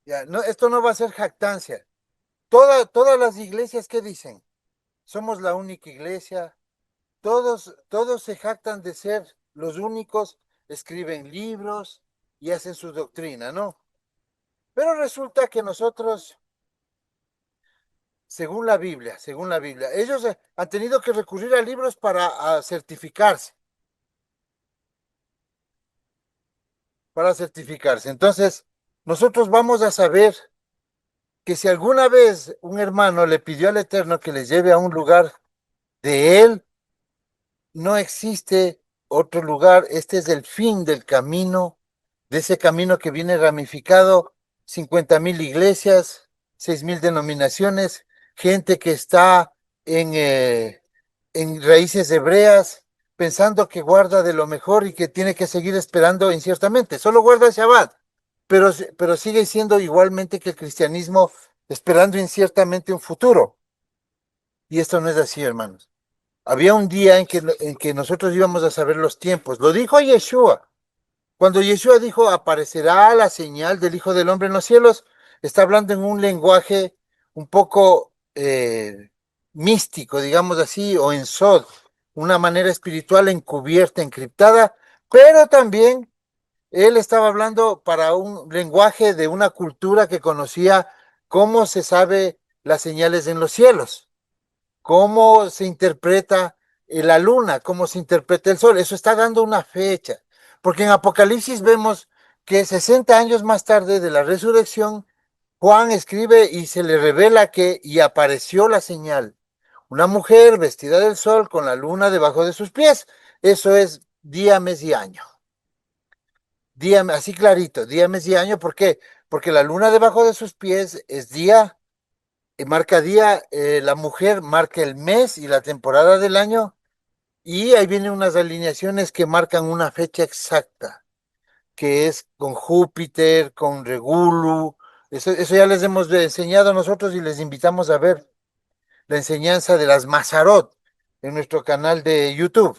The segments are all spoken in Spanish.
Ya, no, esto no va a ser jactancia. Todas las iglesias, ¿qué dicen? Somos la única iglesia. Todos se jactan de ser los únicos, escriben libros y hacen su doctrina, ¿no? Pero resulta que nosotros, según la Biblia, ellos han tenido que recurrir a libros para certificarse. Entonces, nosotros vamos a saber que si alguna vez un hermano le pidió al Eterno que les lleve a un lugar de él, no existe otro lugar. Este es el fin del camino, de ese camino que viene ramificado, 50,000 iglesias, 6,000 denominaciones, gente que está en, eh, en raíces hebreas, pensando que guarda de lo mejor y que tiene que seguir esperando inciertamente. Solo guarda el Shabbat, pero sigue siendo igualmente que el cristianismo, esperando inciertamente un futuro. Y esto no es así, hermanos. Había un día en que nosotros íbamos a saber los tiempos. Lo dijo Yeshua. Cuando Yeshua dijo, aparecerá la señal del Hijo del Hombre en los cielos, está hablando en un lenguaje un poco místico, digamos así, o en sod, una manera espiritual encubierta, encriptada, pero también él estaba hablando para un lenguaje de una cultura que conocía cómo se sabe las señales en los cielos, cómo se interpreta la luna, cómo se interpreta el sol. Eso está dando una fecha, porque en Apocalipsis vemos que 60 años más tarde de la resurrección, Juan escribe y se le revela que y apareció la señal, una mujer vestida del sol con la luna debajo de sus pies. Eso es día, mes y año. Día, así clarito, día, mes y año. ¿Por qué? Porque la luna debajo de sus pies es día, marca día, la mujer marca el mes y la temporada del año, y ahí vienen unas alineaciones que marcan una fecha exacta, que es con Júpiter, con Regulu. Eso ya les hemos enseñado a nosotros y les invitamos a ver la enseñanza de las Mazarot en nuestro canal de YouTube.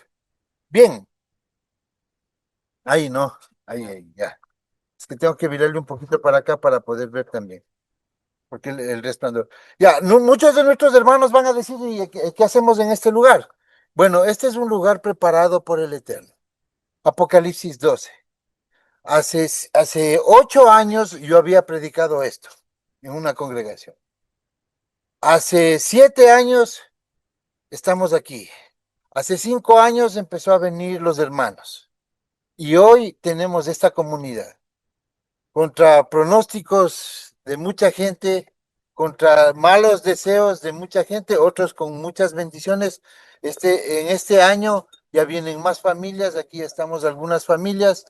Bien, ahí no, ahí, ya. Es que tengo que virarle un poquito para acá para poder ver también, porque el resplandor. Ya, muchos de nuestros hermanos van a decir, ¿y qué hacemos en este lugar? Bueno, este es un lugar preparado por el Eterno. Apocalipsis 12. Hace 8 años yo había predicado esto en una congregación. Hace 7 años estamos aquí. Hace 5 años empezó a venir los hermanos. Y hoy tenemos esta comunidad. Contra pronósticos de mucha gente, contra malos deseos de mucha gente, otros con muchas bendiciones. En este año ya vienen más familias, aquí estamos algunas familias,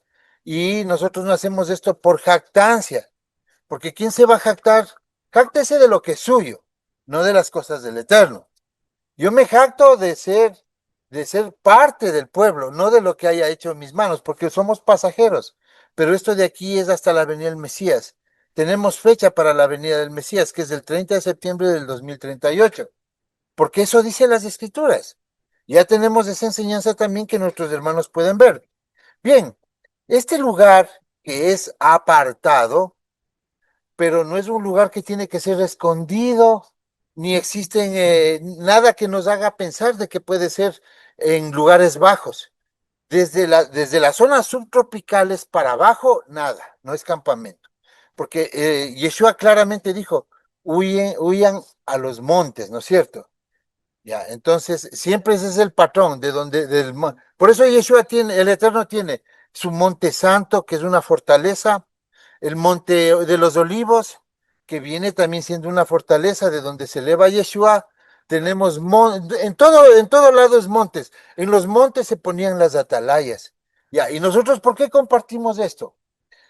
y nosotros no hacemos esto por jactancia, porque ¿quién se va a jactar? Jáctese de lo que es suyo, no de las cosas del Eterno. Yo me jacto de ser parte del pueblo, no de lo que haya hecho en mis manos, porque somos pasajeros. Pero esto de aquí es hasta la venida del Mesías. Tenemos fecha para la venida del Mesías, que es el 30 de septiembre del 2038, porque eso dice las Escrituras. Ya tenemos esa enseñanza también que nuestros hermanos pueden ver. Bien, este lugar que es apartado, pero no es un lugar que tiene que ser escondido, ni existen nada que nos haga pensar de que puede ser en lugares bajos. Desde las zonas subtropicales para abajo, nada, no es campamento. Porque Yeshua claramente dijo, huyan a los montes, ¿no es cierto? Ya, entonces siempre ese es el patrón de donde, por eso Yeshua tiene, el Eterno tiene su monte santo, que es una fortaleza, el monte de los olivos, que viene también siendo una fortaleza de donde se eleva Yeshua. Tenemos en todo lado es montes. En los montes se ponían las atalayas. Ya, y nosotros, ¿por qué compartimos esto?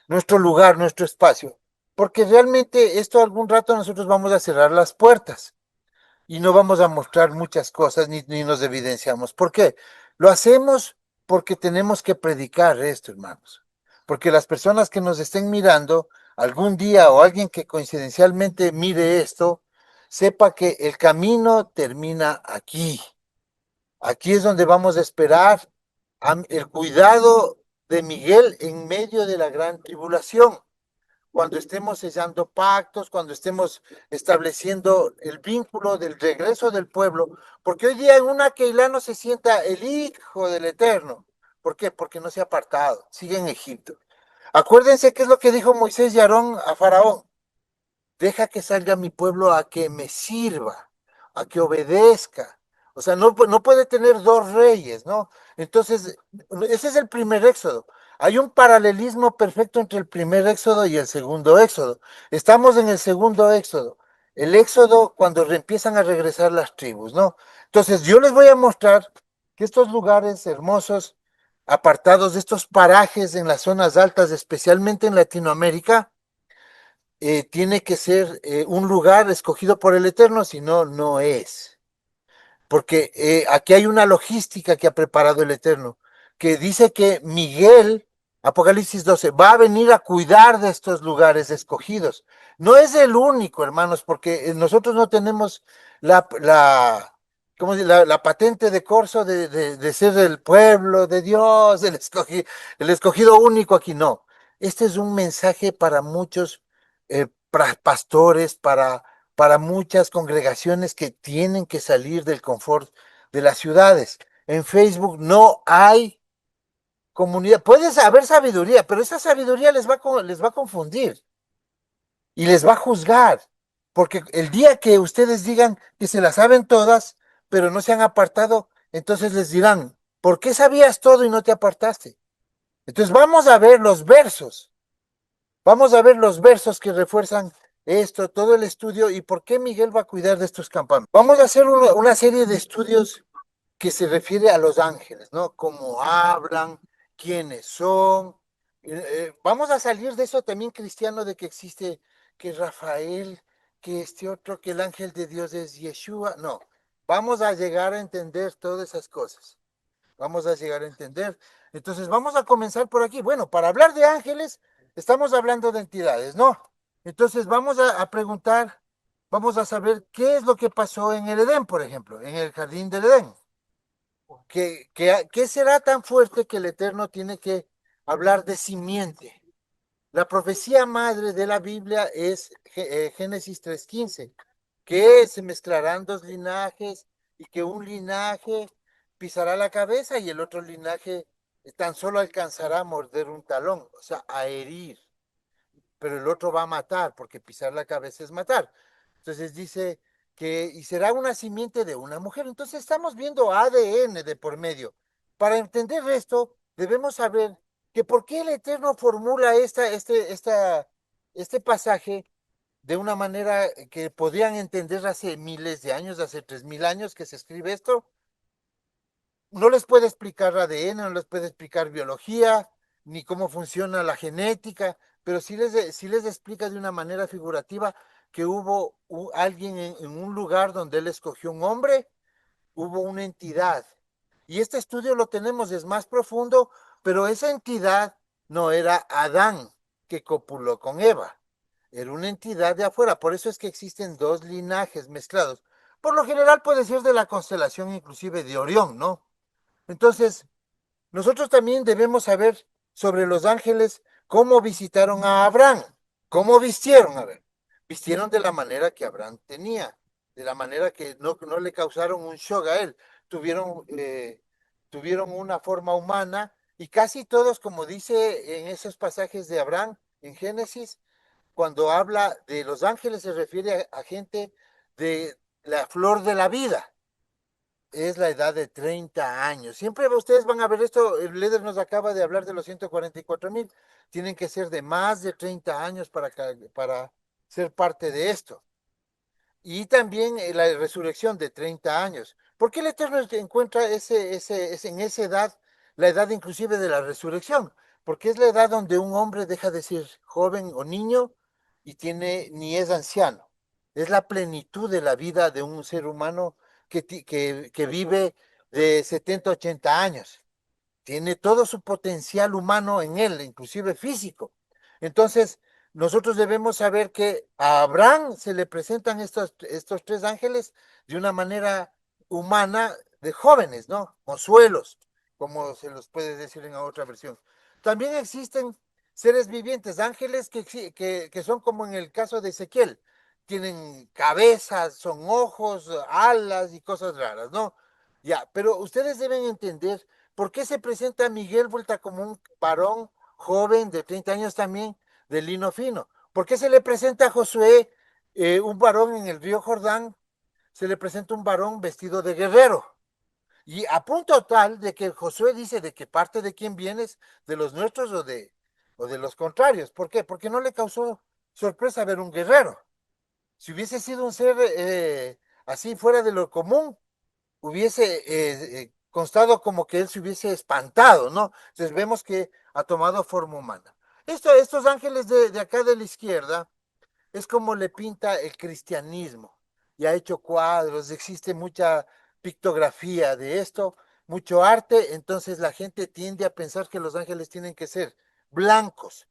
Nuestro lugar, nuestro espacio. Porque realmente esto algún rato nosotros vamos a cerrar las puertas y no vamos a mostrar muchas cosas ni nos evidenciamos. ¿Por qué? Lo hacemos porque tenemos que predicar esto, hermanos. Porque las personas que nos estén mirando algún día o alguien que coincidencialmente mire esto, sepa que el camino termina aquí. Aquí es donde vamos a esperar el cuidado de Miguel en medio de la gran tribulación. cuando estemos sellando pactos, cuando estemos estableciendo el vínculo del regreso del pueblo, porque hoy día en una Keilah no se sienta el Hijo del Eterno. ¿Por qué? Porque no se ha apartado, sigue en Egipto. Acuérdense qué es lo que dijo Moisés y Aarón a Faraón: deja que salga mi pueblo a que me sirva, a que obedezca. O sea, no puede tener dos reyes, ¿no? Entonces, ese es el primer éxodo. Hay un paralelismo perfecto entre el primer éxodo y el segundo éxodo. Estamos en el segundo éxodo. El éxodo cuando empiezan a regresar las tribus, ¿no? Entonces, yo les voy a mostrar que estos lugares hermosos, apartados de estos parajes en las zonas altas, especialmente en Latinoamérica, tiene que ser un lugar escogido por el Eterno, si no, no es. Porque aquí hay una logística que ha preparado el Eterno, que dice que Miguel, Apocalipsis 12, va a venir a cuidar de estos lugares escogidos. No es el único, hermanos, porque nosotros no tenemos ¿cómo la patente de corso de ser el pueblo de Dios, el escogido único aquí, no. Este es un mensaje para muchos pastores, para muchas congregaciones que tienen que salir del confort de las ciudades. En Facebook no hay comunidad. Puede haber sabiduría, pero esa sabiduría les va a confundir y les va a juzgar. Porque el día que ustedes digan que se las saben todas, pero no se han apartado, entonces les dirán, ¿por qué sabías todo y no te apartaste? Entonces vamos a ver los versos. Vamos a ver los versos que refuerzan esto, todo el estudio y por qué Miguel va a cuidar de estos campamentos. Vamos a hacer una serie de estudios que se refiere a los ángeles, ¿no? Cómo hablan, quiénes son. Vamos a salir de eso también cristiano, de que existe que Rafael, que este otro, que el ángel de Dios es Yeshua. No, vamos a llegar a entender todas esas cosas. Vamos a llegar a entender. Entonces, vamos a comenzar por aquí. Bueno, para hablar de ángeles, estamos hablando de entidades, ¿no? Entonces, vamos a preguntar, vamos a saber qué es lo que pasó en el Edén, por ejemplo, en el jardín del Edén. ¿Qué será tan fuerte que el Eterno tiene que hablar de simiente? La profecía madre de la Biblia es Génesis 3:15, que se mezclarán dos linajes y que un linaje pisará la cabeza y el otro linaje tan solo alcanzará a morder un talón, o sea, a herir, pero el otro va a matar, porque pisar la cabeza es matar. Entonces dice y será una simiente de una mujer. Entonces estamos viendo ADN de por medio. Para entender esto, debemos saber que por qué el Eterno formula este pasaje de una manera que podrían entender hace miles de años, hace 3000 años que se escribe esto. No les puede explicar ADN, no les puede explicar biología, ni cómo funciona la genética, pero sí les explica de una manera figurativa que hubo alguien en un lugar donde él escogió un hombre, hubo una entidad. Y este estudio lo tenemos, es más profundo, pero esa entidad no era Adán que copuló con Eva, era una entidad de afuera. Por eso es que existen dos linajes mezclados. Por lo general puede ser de la constelación inclusive de Orión, ¿no? Entonces, nosotros también debemos saber sobre los ángeles cómo visitaron a Abraham, cómo vistieron, a ver, vistieron de la manera que Abraham tenía, de la manera que no le causaron un shock a él, tuvieron, tuvieron una forma humana y casi todos, como dice en esos pasajes de Abraham, en Génesis, cuando habla de los ángeles se refiere a gente de la flor de la vida, es la edad de 30 años. Siempre ustedes van a ver esto, el líder nos acaba de hablar de los 144,000, tienen que ser de más de 30 años para ser parte de esto. Y también la resurrección de 30 años. ¿Por qué el Eterno encuentra en esa edad, la edad inclusive de la resurrección? Porque es la edad donde un hombre deja de ser joven o niño y ni es anciano. Es la plenitud de la vida de un ser humano que vive de 70 a 80 años. Tiene todo su potencial humano en él, inclusive físico. Entonces, nosotros debemos saber que a Abraham se le presentan estos tres ángeles de una manera humana de jóvenes, ¿no? Mozuelos, como se los puede decir en otra versión. También existen seres vivientes, ángeles que son como en el caso de Ezequiel, tienen cabezas, son ojos, alas y cosas raras, ¿no? Ya, pero ustedes deben entender por qué se presenta Miguel vuelta como un varón joven de 30 años también, de lino fino. ¿Por qué se le presenta a Josué un varón en el río Jordán? Se le presenta un varón vestido de guerrero. Y a punto tal de que Josué dice de que parte de quién vienes, de los nuestros o de los contrarios. ¿Por qué? Porque no le causó sorpresa ver un guerrero. Si hubiese sido un ser así fuera de lo común, hubiese constado como que él se hubiese espantado, ¿no? Entonces vemos que ha tomado forma humana. Estos ángeles de acá de la izquierda es como le pinta el cristianismo. Y ha hecho cuadros, existe mucha pictografía de esto, mucho arte, entonces la gente tiende a pensar que los ángeles tienen que ser blancos,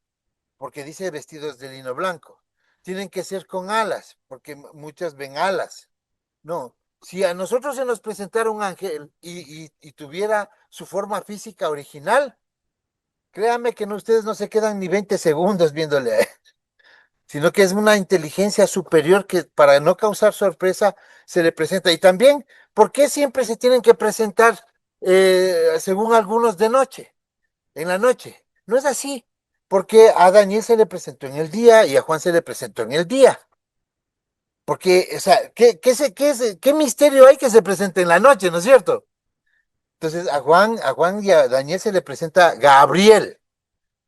porque dice vestidos de lino blanco. Tienen que ser con alas, porque muchas ven alas. No, si a nosotros se nos presentara un ángel y tuviera su forma física original, créanme que no, ustedes no se quedan ni 20 segundos viéndole a él, sino que es una inteligencia superior que para no causar sorpresa se le presenta. Y también, ¿por qué siempre se tienen que presentar, según algunos, de noche, en la noche? No es así, porque a Daniel se le presentó en el día y a Juan se le presentó en el día. Porque, o sea, ¿qué misterio hay que se presente en la noche, no es cierto? Entonces, a Juan y a Daniel se le presenta Gabriel.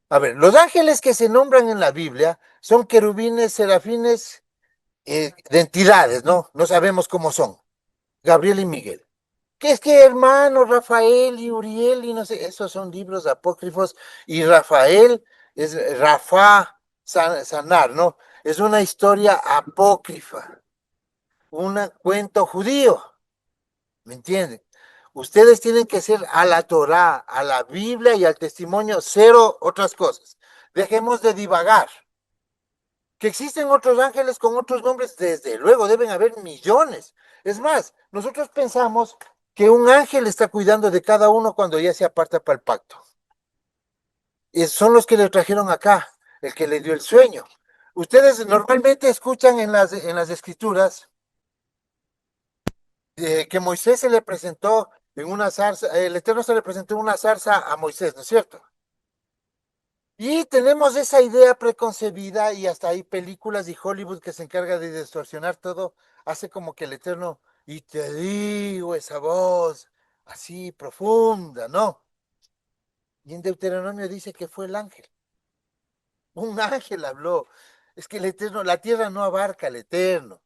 A ver, los ángeles que se nombran en la Biblia son querubines, serafines, de entidades, ¿no? No sabemos cómo son. Gabriel y Miguel. ¿Qué es que hermano Rafael y Uriel y no sé? Esos son libros apócrifos y Rafael es Rafa Sanar, ¿no? Es una historia apócrifa, un cuento judío, ¿me entienden? Ustedes tienen que ser a la Torá, a la Biblia y al testimonio, cero otras cosas. Dejemos de divagar. Que existen otros ángeles con otros nombres, desde luego, deben haber millones. Es más, nosotros pensamos que un ángel está cuidando de cada uno cuando ya se aparta para el pacto. Y son los que le trajeron acá, el que le dio el sueño. Ustedes normalmente escuchan en las escrituras que Moisés se le presentó en una zarza, el Eterno se le presentó en una zarza a Moisés, ¿no es cierto? Y tenemos esa idea preconcebida y hasta hay películas de Hollywood que se encarga de distorsionar todo, hace como que el Eterno, y te digo esa voz así profunda, ¿no? Y en Deuteronomio dice que fue el ángel, un ángel habló. Es que el Eterno, la tierra no abarca al Eterno,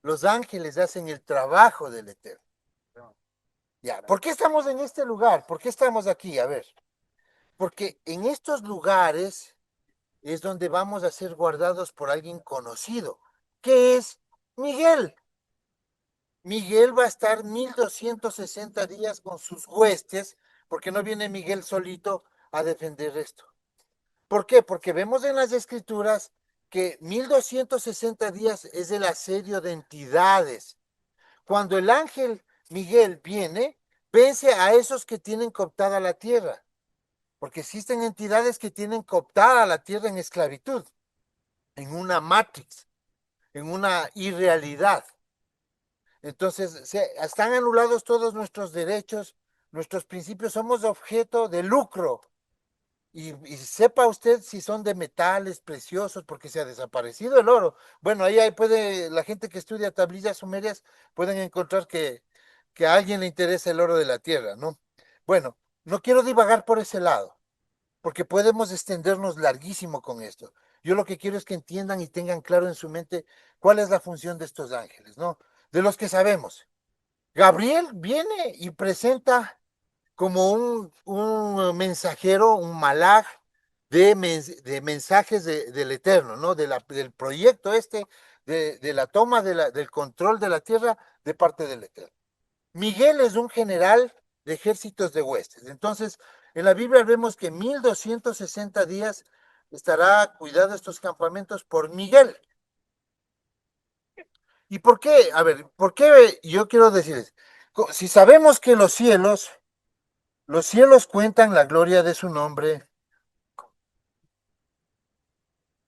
los ángeles hacen el trabajo del Eterno. Ya, ¿por qué estamos en este lugar? ¿Por qué estamos aquí? A ver, porque en estos lugares es donde vamos a ser guardados por alguien conocido, que es Miguel. Miguel va a estar 1260 días con sus huestes, porque no viene Miguel solito a defender esto. ¿Por qué? Porque vemos en las escrituras que 1260 días es el asedio de entidades. Cuando el ángel Miguel viene, vence a esos que tienen cooptada la tierra, porque existen entidades que tienen cooptada la tierra en esclavitud, en una matrix, en una irrealidad. Entonces, están anulados todos nuestros derechos, nuestros principios, somos objeto de lucro. Y sepa usted si son de metales preciosos, porque se ha desaparecido el oro. Bueno, ahí puede, la gente que estudia tablillas sumerias pueden encontrar que a alguien le interesa el oro de la tierra, ¿no? Bueno, no quiero divagar por ese lado, porque podemos extendernos larguísimo con esto. Yo lo que quiero es que entiendan y tengan claro en su mente cuál es la función de estos ángeles, ¿no? De los que sabemos. Gabriel viene y presenta como un mensajero, un malaj de mensajes del Eterno, ¿no? Del proyecto de la toma del control de la tierra de parte del Eterno. Miguel es un general de ejércitos de huestes. Entonces, en la Biblia vemos que 1260 días estará cuidado estos campamentos por Miguel. ¿Y por qué? A ver, ¿por qué yo quiero decirles? Si sabemos que los cielos cuentan la gloria de su nombre,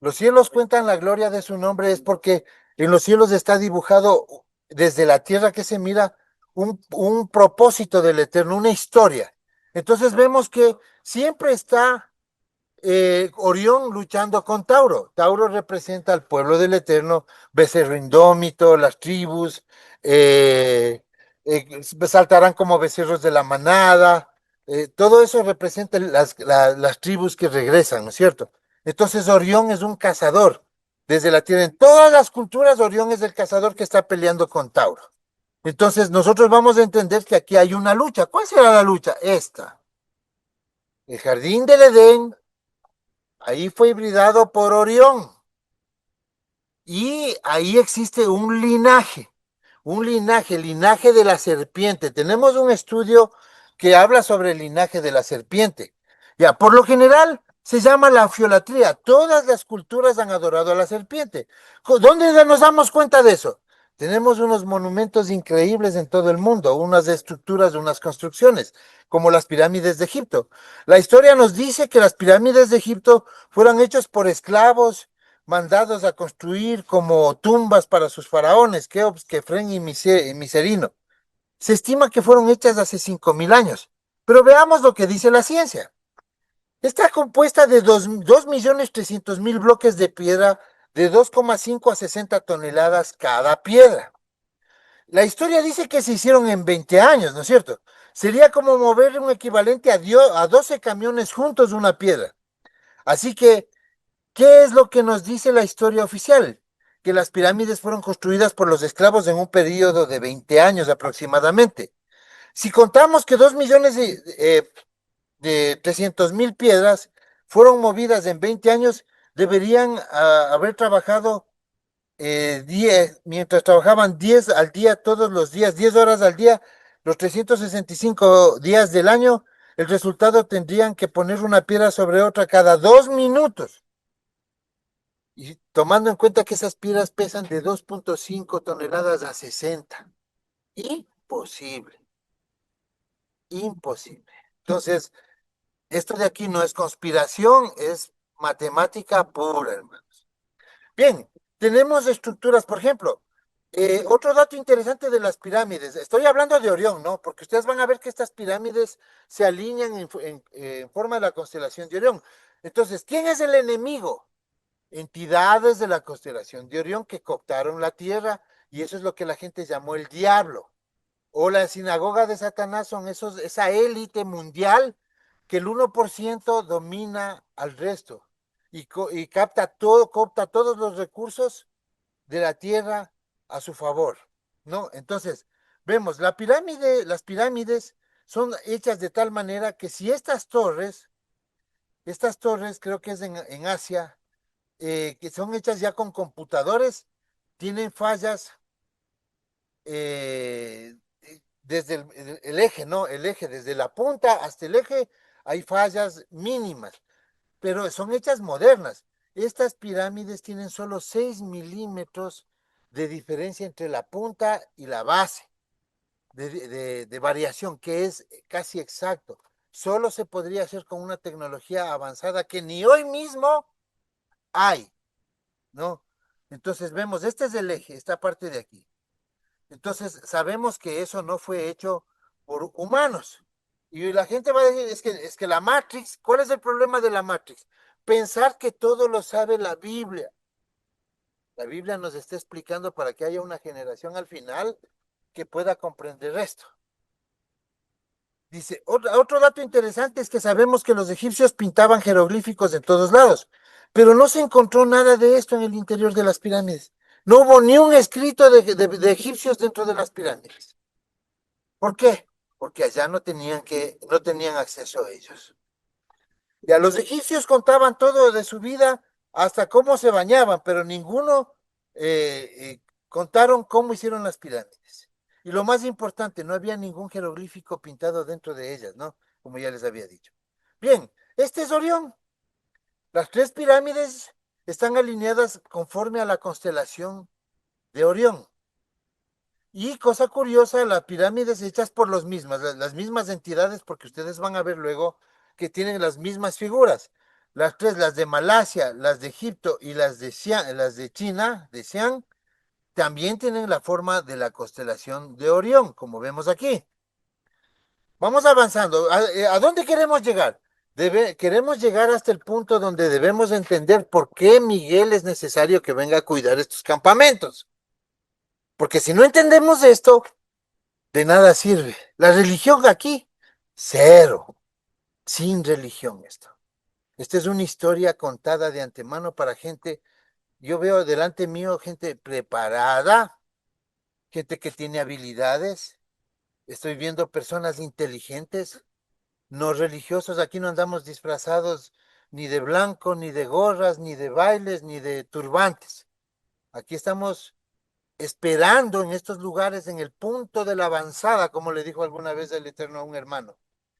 Los cielos cuentan la gloria de su nombre, es porque en los cielos está dibujado desde la tierra que se mira un propósito del Eterno, una historia. Entonces vemos que siempre está Orión luchando con Tauro. Tauro representa al pueblo del Eterno, becerro indómito, las tribus, eh, saltarán como becerros de la manada. Todo eso representa las tribus que regresan, ¿no es cierto? Entonces Orión es un cazador desde la tierra. En todas las culturas, Orión es el cazador que está peleando con Tauro. Entonces nosotros vamos a entender que aquí hay una lucha. ¿Cuál será la lucha? Esta. El jardín del Edén, ahí fue hibridado por Orión. Y ahí existe linaje de la serpiente. Tenemos un estudio que habla sobre el linaje de la serpiente. Ya, por lo general se llama la fiolatría. Todas las culturas han adorado a la serpiente. ¿Dónde nos damos cuenta de eso? Tenemos unos monumentos increíbles en todo el mundo, unas estructuras, unas construcciones, como las pirámides de Egipto. La historia nos dice que las pirámides de Egipto fueron hechas por esclavos mandados a construir como tumbas para sus faraones, Keops, Kefren y Miserino. Se estima que fueron hechas hace 5.000 años. Pero veamos lo que dice la ciencia. Está compuesta de 2.300.000 bloques de piedra de 2,5 a 60 toneladas cada piedra. La historia dice que se hicieron en 20 años, ¿no es cierto? Sería como mover un equivalente a 12 camiones juntos una piedra. Así que ¿qué es lo que nos dice la historia oficial? Que las pirámides fueron construidas por los esclavos en un periodo de 20 años aproximadamente. Si contamos que 2 millones de 300.000 piedras fueron movidas en 20 años, deberían haber trabajado 10, mientras trabajaban 10 al día todos los días, 10 horas al día, los 365 días del año, el resultado tendrían que poner una piedra sobre otra cada 2 minutos. Y tomando en cuenta que esas piedras pesan de 2,5 toneladas a 60. Imposible, imposible. Entonces, esto de aquí no es conspiración, es matemática pura, hermanos. Bien, tenemos estructuras, por ejemplo, otro dato interesante de las pirámides, estoy hablando de Orión, ¿no? Porque ustedes van a ver que estas pirámides se alinean en forma de la constelación de Orión. Entonces, ¿quién es el enemigo? Entidades de la constelación de Orión que cooptaron la tierra, y eso es lo que la gente llamó el diablo. O la sinagoga de Satanás son esa élite mundial que el 1% domina al resto y coopta todos los recursos de la tierra a su favor, ¿no? Entonces, vemos, las pirámides son hechas de tal manera que si estas torres creo que es en Asia, que son hechas ya con computadores, tienen fallas desde el eje, ¿no? El eje, desde la punta hasta el eje, hay fallas mínimas, pero son hechas modernas. Estas pirámides tienen solo 6 milímetros de diferencia entre la punta y la base de variación, que es casi exacto. Solo se podría hacer con una tecnología avanzada que ni hoy mismo hay. ¿No? Entonces vemos, este es el eje, esta parte de aquí. Entonces sabemos que eso no fue hecho por humanos. Y la gente va a decir, es que la Matrix, ¿cuál es el problema de la Matrix? Pensar que todo lo sabe la Biblia. La Biblia nos está explicando para que haya una generación al final que pueda comprender esto. Dice, otro dato interesante es que sabemos que los egipcios pintaban jeroglíficos en todos lados, pero no se encontró nada de esto en el interior de las pirámides. No hubo ni un escrito de egipcios dentro de las pirámides. ¿Por qué? Porque allá no tenían acceso a ellos. Ya los egipcios contaban todo de su vida, hasta cómo se bañaban, pero ninguno contaron cómo hicieron las pirámides. Y lo más importante, no había ningún jeroglífico pintado dentro de ellas, ¿no? Como ya les había dicho. Bien, este es Orión. Las tres pirámides están alineadas conforme a la constelación de Orión. Y cosa curiosa, las pirámides hechas por los mismas, las mismas entidades, porque ustedes van a ver luego que tienen las mismas figuras. Las tres, las de Malasia, las de Egipto y las de China, de Xi'an, también tienen la forma de la constelación de Orión, como vemos aquí. Vamos avanzando. ¿A dónde queremos llegar? Queremos llegar hasta el punto donde debemos entender por qué Miguel es necesario que venga a cuidar estos campamentos. Porque si no entendemos esto, de nada sirve. La religión aquí, cero. Sin religión esto. Esta es una historia contada de antemano para gente. Yo veo delante mío gente preparada, gente que tiene habilidades. Estoy viendo personas inteligentes, no religiosos. Aquí no andamos disfrazados ni de blanco, ni de gorras, ni de bailes, ni de turbantes. Aquí estamos esperando en estos lugares, en el punto de la avanzada, como le dijo alguna vez el Eterno a un hermano.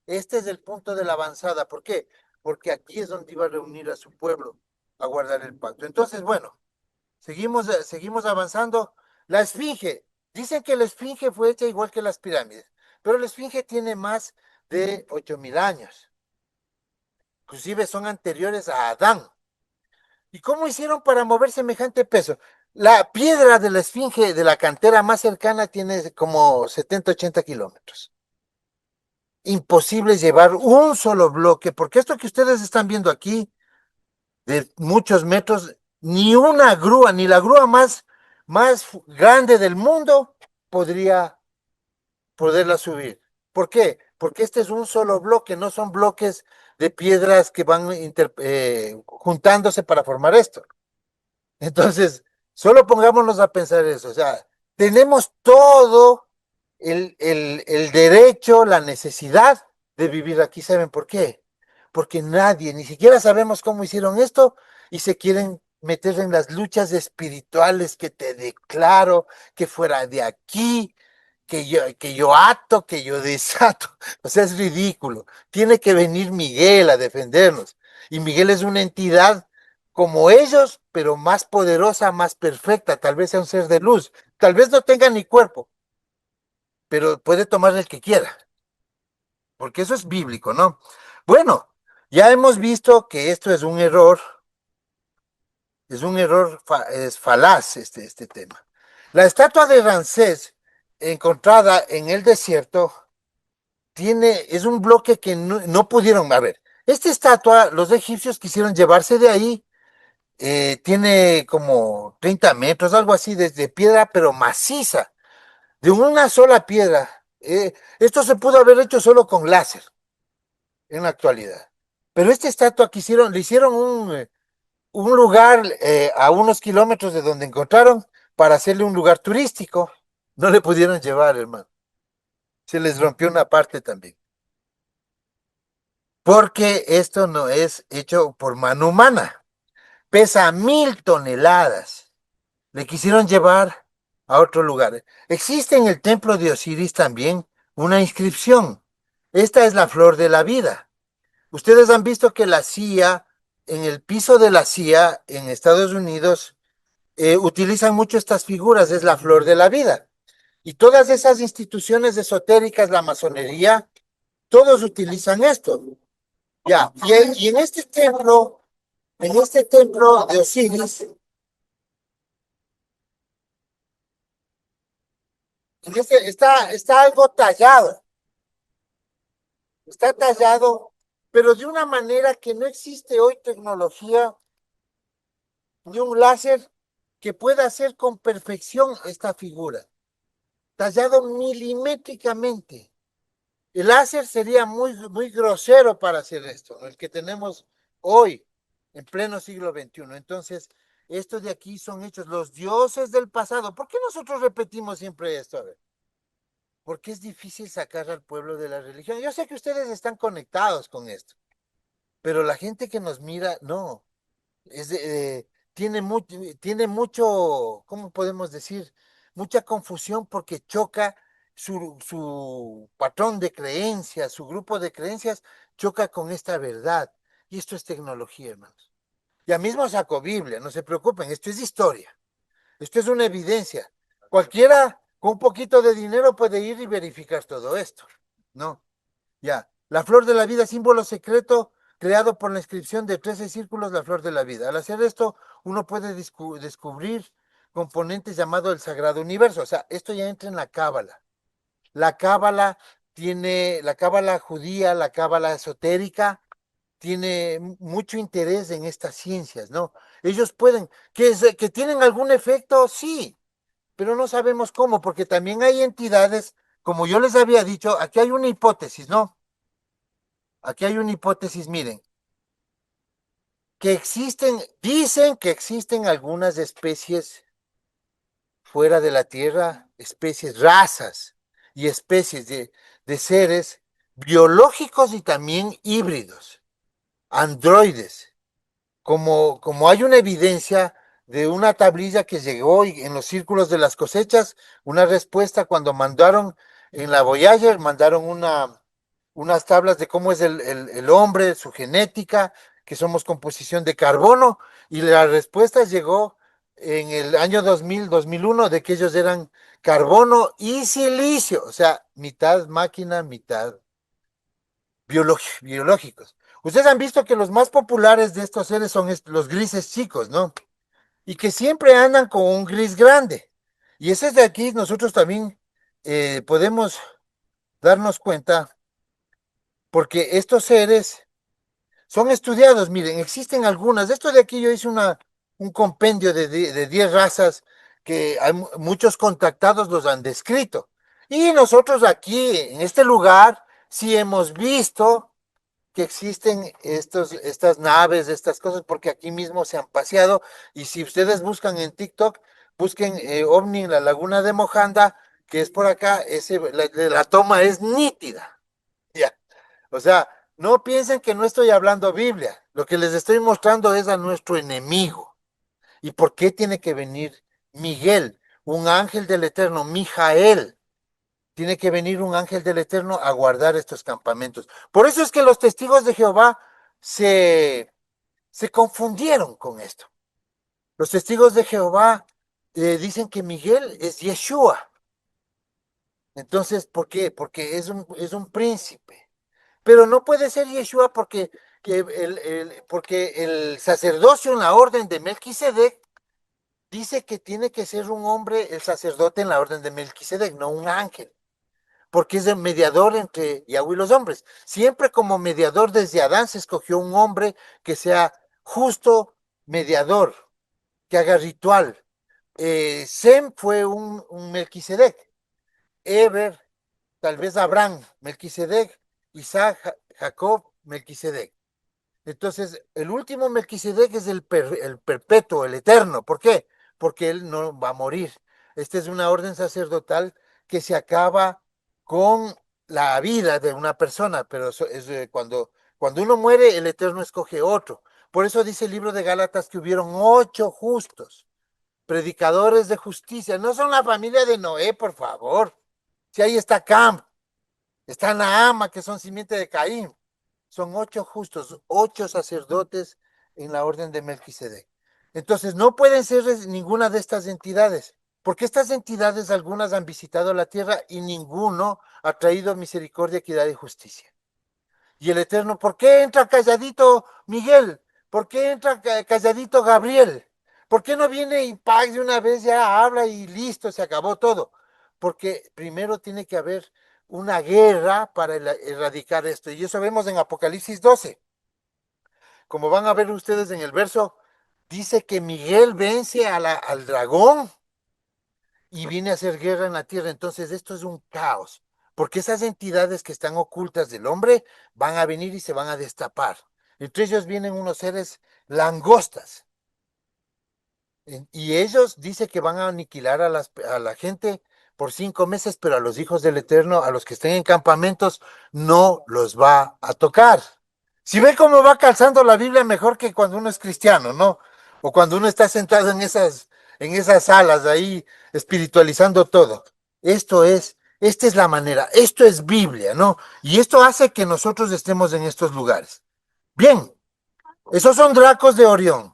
Este es el punto de la avanzada. ¿Por qué? Porque aquí es donde iba a reunir a su pueblo a guardar el pacto. Entonces, bueno, seguimos avanzando. La esfinge, dicen que la esfinge fue hecha igual que las pirámides, pero la esfinge tiene más de 8.000 años. Inclusive son anteriores a Adán. ¿Y cómo hicieron para mover semejante peso? La piedra de la esfinge de la cantera más cercana tiene como 70, 80 kilómetros. Imposible llevar un solo bloque, porque esto que ustedes están viendo aquí, de muchos metros, ni una grúa, ni la grúa más grande del mundo podría poderla subir. ¿Por qué? Porque este es un solo bloque, no son bloques de piedras que van juntándose para formar esto. Entonces, solo pongámonos a pensar eso. O sea, tenemos todo el derecho, la necesidad de vivir aquí. ¿Saben por qué? Porque nadie, ni siquiera sabemos cómo hicieron esto y se quieren meter en las luchas espirituales que te declaro que fuera de aquí, que yo ato, que yo desato. O sea, es ridículo. Tiene que venir Miguel a defendernos. Y Miguel es una entidad como ellos, pero más poderosa, más perfecta. Tal vez sea un ser de luz. Tal vez no tenga ni cuerpo, pero puede tomar el que quiera, porque eso es bíblico, ¿no? Bueno, ya hemos visto que esto es un error, es falaz este tema. La estatua de Ramsés, encontrada en el desierto, es un bloque que no pudieron, a ver, esta estatua, los egipcios quisieron llevarse de ahí, tiene como 30 metros, algo así, de piedra, pero maciza, de una sola piedra. Esto se pudo haber hecho solo con láser en la actualidad. Pero esta estatua le hicieron un lugar a unos kilómetros de donde encontraron para hacerle un lugar turístico. No le pudieron llevar, hermano. Se les rompió una parte también. Porque esto no es hecho por mano humana. Pesa 1.000 toneladas. Le quisieron llevar a otro lugar. Existe en el templo de Osiris también una inscripción. Esta es la flor de la vida. Ustedes han visto que la CIA, en el piso de la CIA en Estados Unidos, utilizan mucho estas figuras, es la flor de la vida. Y todas esas instituciones esotéricas, la masonería, todos utilizan esto. Ya, y en este templo de Osiris, está algo tallado, está tallado, pero de una manera que no existe hoy tecnología ni un láser que pueda hacer con perfección esta figura, tallado milimétricamente. El láser sería muy, muy grosero para hacer esto, el que tenemos hoy, en pleno siglo XXI. Entonces, estos de aquí son hechos los dioses del pasado. ¿Por qué nosotros repetimos siempre esto? A ver, porque es difícil sacar al pueblo de la religión. Yo sé que ustedes están conectados con esto, pero la gente que nos mira, no. Es tiene mucho, ¿cómo podemos decir? Mucha confusión porque choca su patrón de creencias, su grupo de creencias choca con esta verdad. Y esto es tecnología, hermanos. Ya mismo saco Biblia, no se preocupen, esto es historia, esto es una evidencia. Cualquiera con un poquito de dinero puede ir y verificar todo esto, ¿no? Ya, la flor de la vida, símbolo secreto creado por la inscripción de 13 círculos la flor de la vida. Al hacer esto, uno puede descubrir componentes llamados el sagrado universo. O sea, esto ya entra en la cábala. La cábala tiene, la cábala judía, la cábala esotérica, tiene mucho interés en estas ciencias, ¿no? Ellos pueden, que tienen algún efecto, sí, pero no sabemos cómo, porque también hay entidades, como yo les había dicho, aquí hay una hipótesis, ¿no? Aquí hay una hipótesis, miren, que existen, dicen que existen algunas especies fuera de la Tierra, especies, razas y especies de seres biológicos y también híbridos, androides, como hay una evidencia de una tablilla que llegó en los círculos de las cosechas, una respuesta cuando mandaron en la Voyager, mandaron unas tablas de cómo es el hombre, su genética, que somos composición de carbono, y la respuesta llegó en el año 2000, 2001, de que ellos eran carbono y silicio, o sea, mitad máquina, mitad biológicos. Ustedes han visto que los más populares de estos seres son los grises chicos, ¿no? Y que siempre andan con un gris grande. Y ese es de aquí, nosotros también podemos darnos cuenta, porque estos seres son estudiados. Miren, existen algunas. Esto de aquí yo hice un compendio de 10 razas que hay muchos contactados los han descrito. Y nosotros aquí, en este lugar, sí hemos visto que existen estas naves, estas cosas, porque aquí mismo se han paseado. Y si ustedes buscan en TikTok, busquen OVNI en la laguna de Mojanda, que es por acá, la toma es nítida. Ya. O sea, no piensen que no estoy hablando Biblia. Lo que les estoy mostrando es a nuestro enemigo. ¿Y por qué tiene que venir Miguel, un ángel del Eterno, Mijael? Tiene que venir un ángel del Eterno a guardar estos campamentos. Por eso es que los testigos de Jehová se confundieron con esto. Los testigos de Jehová dicen que Miguel es Yeshua. Entonces, ¿por qué? Porque es un príncipe. Pero no puede ser Yeshua porque el sacerdocio en la orden de Melquisedec dice que tiene que ser un hombre, el sacerdote en la orden de Melquisedec, no un ángel, porque es el mediador entre Yahweh y los hombres. Siempre como mediador desde Adán se escogió un hombre que sea justo mediador, que haga ritual. Sem fue un Melquisedec, Eber, tal vez Abraham, Melquisedec, Isaac, Jacob, Melquisedec. Entonces, el último Melquisedec es el perpetuo, el eterno. ¿Por qué? Porque él no va a morir. Esta es una orden sacerdotal que se acaba con la vida de una persona, pero cuando uno muere, el eterno escoge otro. Por eso dice el libro de Gálatas que hubieron 8 justos, predicadores de justicia. No son la familia de Noé, por favor. Si ahí está Cam, está Naama, que son simiente de Caín. Son 8 justos, 8 sacerdotes en la orden de Melquisedec. Entonces, no pueden ser ninguna de estas entidades, porque estas entidades, algunas han visitado la tierra y ninguno ha traído misericordia, equidad y justicia. Y el Eterno, ¿por qué entra calladito Miguel? ¿Por qué entra calladito Gabriel? ¿Por qué no viene y de una vez ya habla y listo, se acabó todo? Porque primero tiene que haber una guerra para erradicar esto. Y eso vemos en Apocalipsis 12. Como van a ver ustedes en el verso, dice que Miguel vence al dragón y viene a hacer guerra en la tierra. Entonces esto es un caos, porque esas entidades que están ocultas del hombre van a venir y se van a destapar. Entre ellos vienen unos seres langostas. Y ellos dicen que van a aniquilar a la gente por 5 meses, pero a los hijos del Eterno, a los que estén en campamentos, no los va a tocar. Si ve cómo va calzando la Biblia mejor que cuando uno es cristiano, ¿no? O cuando uno está sentado en esas salas ahí espiritualizando todo. Esta es la manera, esto es Biblia, ¿no? Y esto hace que nosotros estemos en estos lugares. Bien, esos son Dracos de Orión.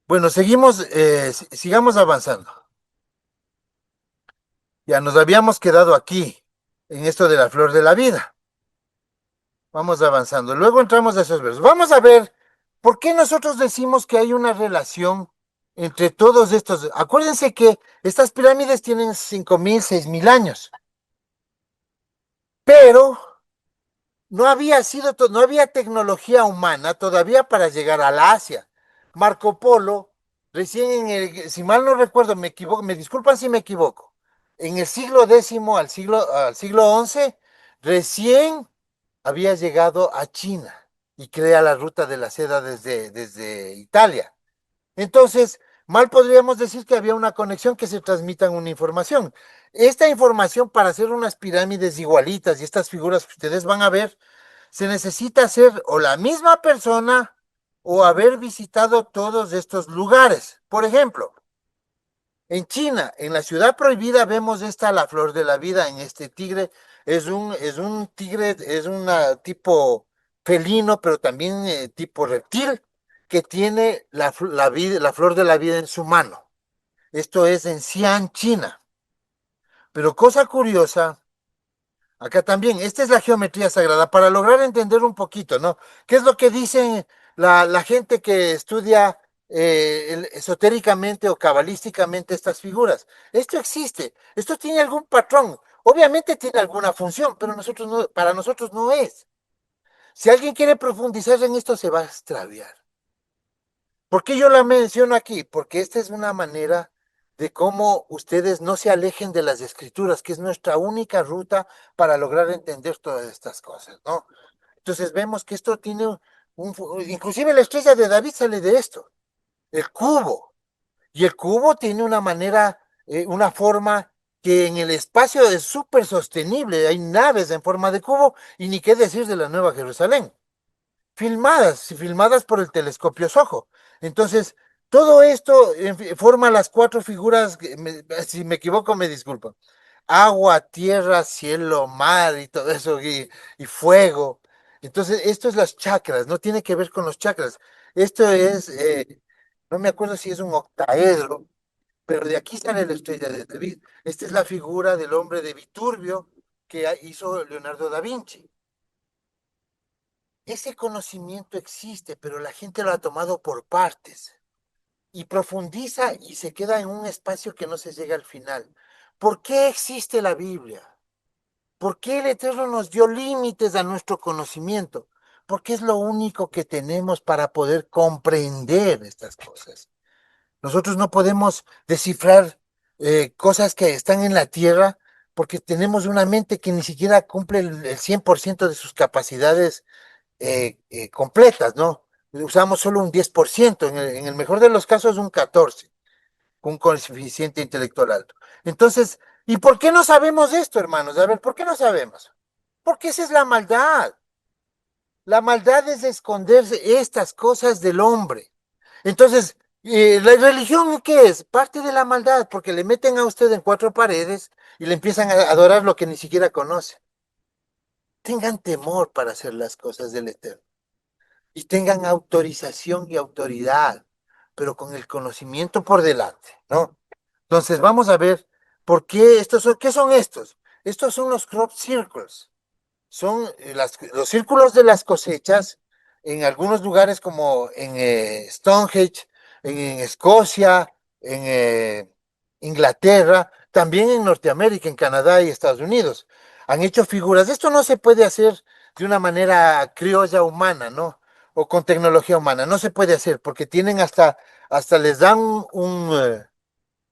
Bueno, sigamos avanzando. Ya nos habíamos quedado aquí, en esto de la flor de la vida. vamos avanzando. Luego entramos a esos versos. Vamos a ver por qué nosotros decimos que hay una relación entre todos estos. Acuérdense que estas pirámides tienen 5.000, 6.000 años, pero no había tecnología humana todavía para llegar a la Asia. Marco Polo, recién si mal no recuerdo, me equivoco, me disculpan si me equivoco, en el siglo X al siglo XI, recién había llegado a China y crea la ruta de la seda desde Italia. Entonces, mal podríamos decir que había una conexión que se transmitan una información. Esta información para hacer unas pirámides igualitas y estas figuras que ustedes van a ver, se necesita ser o la misma persona o haber visitado todos estos lugares. Por ejemplo, en China, en la ciudad prohibida, vemos esta la flor de la vida en este tigre. Es un tigre, es un tipo felino, pero también tipo reptil, que tiene la flor de la vida en su mano. Esto es en Xi'an, China. Pero cosa curiosa, acá también, esta es la geometría sagrada, para lograr entender un poquito, ¿no? ¿Qué es lo que dicen la gente que estudia esotéricamente o cabalísticamente estas figuras? Esto existe, esto tiene algún patrón, obviamente tiene alguna función, pero para nosotros no es. Si alguien quiere profundizar en esto, se va a extraviar. ¿Por qué yo la menciono aquí? Porque esta es una manera de cómo ustedes no se alejen de las escrituras, que es nuestra única ruta para lograr entender todas estas cosas, ¿no? Entonces vemos que esto tiene inclusive la estrella de David sale de esto, el cubo. Y el cubo tiene una manera, una forma que en el espacio es súper sostenible. Hay naves en forma de cubo y ni qué decir de la Nueva Jerusalén filmadas por el telescopio Soho. Entonces, todo esto forma las cuatro figuras, si me equivoco, me disculpo. Agua, tierra, cielo, mar y todo eso, y fuego. Entonces, esto es las chakras, no tiene que ver con los chakras. Esto es, no me acuerdo si es un octaedro, pero de aquí sale la estrella de David. Esta es la figura del hombre de Viturbio que hizo Leonardo da Vinci. Ese conocimiento existe, pero la gente lo ha tomado por partes y profundiza y se queda en un espacio que no se llega al final. ¿Por qué existe la Biblia? ¿Por qué el Eterno nos dio límites a nuestro conocimiento? Porque es lo único que tenemos para poder comprender estas cosas. Nosotros no podemos descifrar cosas que están en la tierra porque tenemos una mente que ni siquiera cumple el 100% de sus capacidades completas, ¿no? Usamos solo un 10%, en el mejor de los casos un 14%, con un coeficiente intelectual alto. Entonces, ¿y por qué no sabemos esto, hermanos? A ver, ¿por qué no sabemos? Porque esa es la maldad. La maldad es esconderse estas cosas del hombre. Entonces, ¿la religión qué es? Parte de la maldad, porque le meten a usted en cuatro paredes y le empiezan a adorar lo que ni siquiera conoce. Tengan temor para hacer las cosas del Eterno y tengan autorización y autoridad, pero con el conocimiento por delante, ¿no? Entonces vamos a ver por qué ¿qué son estos? Estos son los crop circles, son los círculos de las cosechas en algunos lugares como en Stonehenge, en Escocia, en Inglaterra, también en Norteamérica, en Canadá y Estados Unidos. Han hecho figuras. Esto no se puede hacer de una manera criolla humana, ¿no? O con tecnología humana. No se puede hacer porque tienen hasta les dan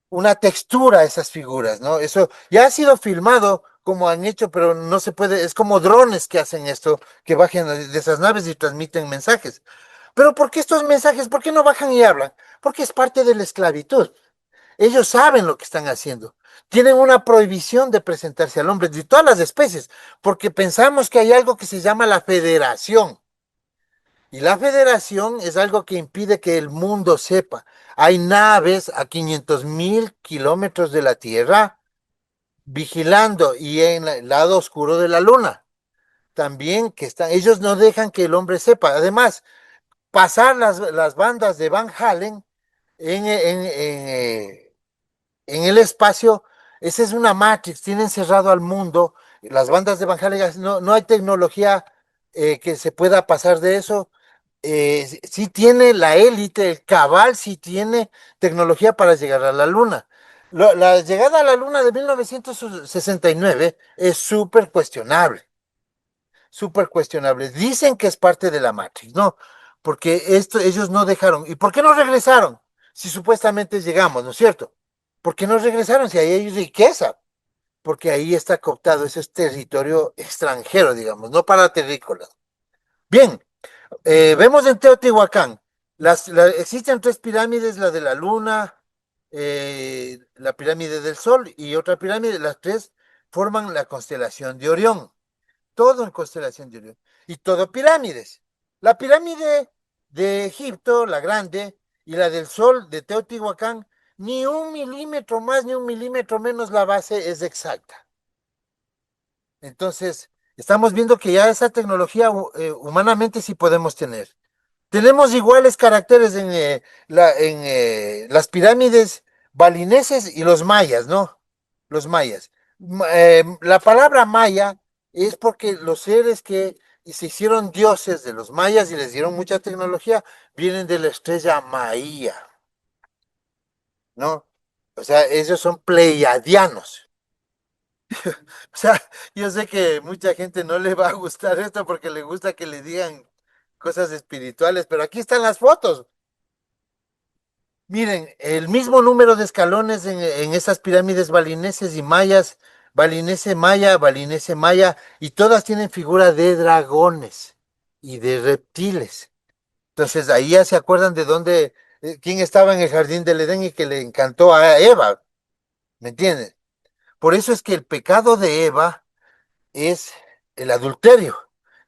una textura a esas figuras, ¿no? Eso ya ha sido filmado como han hecho, pero no se puede, es como drones que hacen esto, que bajan de esas naves y transmiten mensajes. Pero ¿por qué estos mensajes? ¿Por qué no bajan y hablan? Porque es parte de la esclavitud. Ellos saben lo que están haciendo. Tienen una prohibición de presentarse al hombre de todas las especies, porque pensamos que hay algo que se llama la federación. Y la federación es algo que impide que el mundo sepa. Hay naves a 500.000 kilómetros de la Tierra vigilando y en el lado oscuro de la Luna. También que están, ellos no dejan que el hombre sepa. Además, pasar las bandas de Van Halen en el espacio, esa es una Matrix, tienen cerrado al mundo. Las bandas de Van Halen, no hay tecnología que se pueda pasar de eso. Sí tiene la élite, el cabal, sí tiene tecnología para llegar a la Luna. La llegada a la Luna de 1969 es súper cuestionable. Dicen que es parte de la Matrix, ¿no? Porque esto ellos no dejaron. ¿Y por qué no regresaron? Si supuestamente llegamos, ¿no es cierto? ¿Por qué no regresaron si ahí hay riqueza? Porque ahí está cooptado, ese es territorio extranjero, digamos, no para terrícolas. Bien, vemos en Teotihuacán, existen tres pirámides, la de la Luna, la pirámide del Sol y otra pirámide, las tres forman la constelación de Orión, todo en constelación de Orión, y todo pirámides. La pirámide de Egipto, la grande, y la del Sol de Teotihuacán, ni un milímetro más ni un milímetro menos la base es exacta. Entonces, estamos viendo que ya esa tecnología humanamente sí podemos tener. Tenemos iguales caracteres en las pirámides balineses y los mayas, ¿no? Los mayas. La palabra maya es porque los seres que se hicieron dioses de los mayas y les dieron mucha tecnología vienen de la estrella Maía, ¿no? O sea, ellos son pleiadianos. O sea, yo sé que mucha gente no le va a gustar esto porque le gusta que le digan cosas espirituales, pero aquí están las fotos. Miren, el mismo número de escalones en esas pirámides balineses y mayas, balinese maya, y todas tienen figura de dragones y de reptiles. Entonces ahí ya se acuerdan de dónde, quién estaba en el jardín del Edén y que le encantó a Eva, ¿me entienden? Por eso es que el pecado de Eva es el adulterio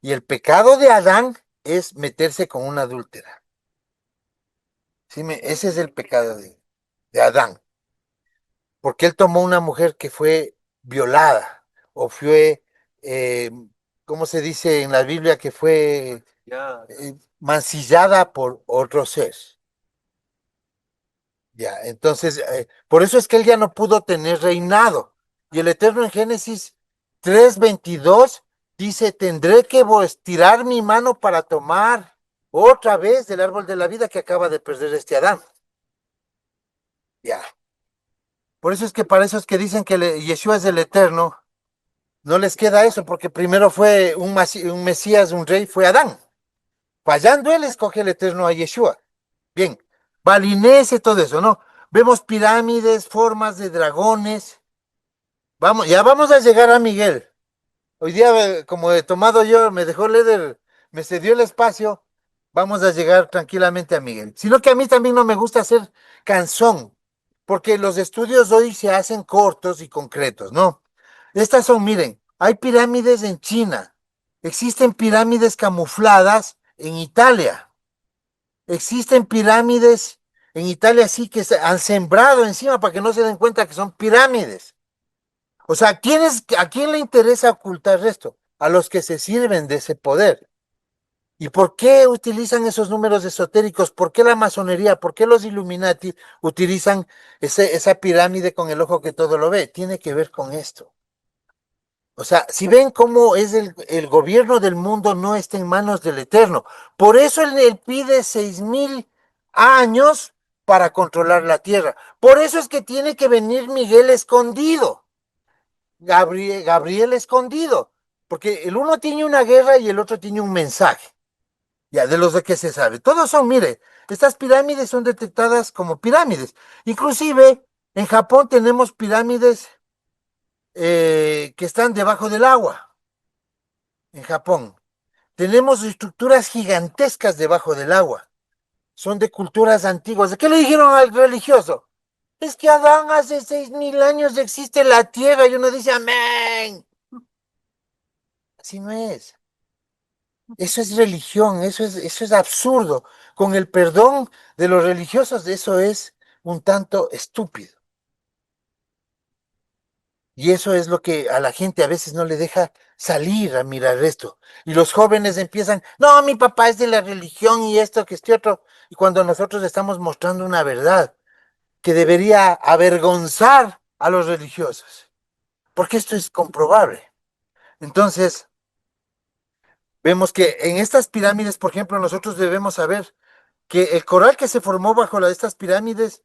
y el pecado de Adán es meterse con una adúltera. ¿Sí? Ese es el pecado de Adán. Porque él tomó una mujer que fue violada o fue, ¿cómo se dice en la Biblia? Que fue mancillada por otro ser. Ya, entonces, por eso es que él ya no pudo tener reinado. Y el Eterno en Génesis 3:22 dice, tendré que estirar mi mano para tomar otra vez del árbol de la vida que acaba de perder este Adán. Ya. Por eso es que para esos que dicen que Yeshua es el Eterno, no les queda eso, porque primero fue un Mesías, un rey, fue Adán. Fallando él, escoge el Eterno a Yeshua. Bien, balinese, todo eso, ¿no? Vemos pirámides, formas de dragones. Vamos, ya vamos a llegar a Miguel. Hoy día, como he tomado yo, me dejó Leder, me cedió el espacio. Vamos a llegar tranquilamente a Miguel. Sino que a mí también no me gusta hacer canzón, porque los estudios hoy se hacen cortos y concretos, ¿no? Estas son, miren, hay pirámides en China, existen pirámides camufladas en Italia, existen pirámides en Italia sí que se han sembrado encima para que no se den cuenta que son pirámides. O sea, ¿a quién le interesa ocultar esto? A los que se sirven de ese poder. ¿Y por qué utilizan esos números esotéricos? ¿Por qué la masonería? ¿Por qué los Illuminati utilizan esa pirámide con el ojo que todo lo ve? Tiene que ver con esto. O sea, si ven cómo es el gobierno del mundo no está en manos del Eterno. Por eso él pide 6,000 años para controlar la tierra. Por eso es que tiene que venir Miguel escondido. Gabriel escondido, porque el uno tiene una guerra y el otro tiene un mensaje, ya de los de que se sabe. Todos son, mire, estas pirámides son detectadas como pirámides. Inclusive en Japón tenemos pirámides que están debajo del agua, en Japón. Tenemos estructuras gigantescas debajo del agua. Son de culturas antiguas. ¿De qué le dijeron al religioso? Es que Adán hace 6,000 años existe la tierra y uno dice amén. Así no es. Eso es religión, eso es absurdo. Con el perdón de los religiosos, eso es un tanto estúpido. Y eso es lo que a la gente a veces no le deja salir a mirar esto. Y los jóvenes empiezan, no, mi papá es de la religión y esto, que este otro. Y cuando nosotros estamos mostrando una verdad que debería avergonzar a los religiosos, porque esto es comprobable. Entonces, Vemos que en estas pirámides, por ejemplo, nosotros debemos saber que el coral que se formó bajo estas pirámides,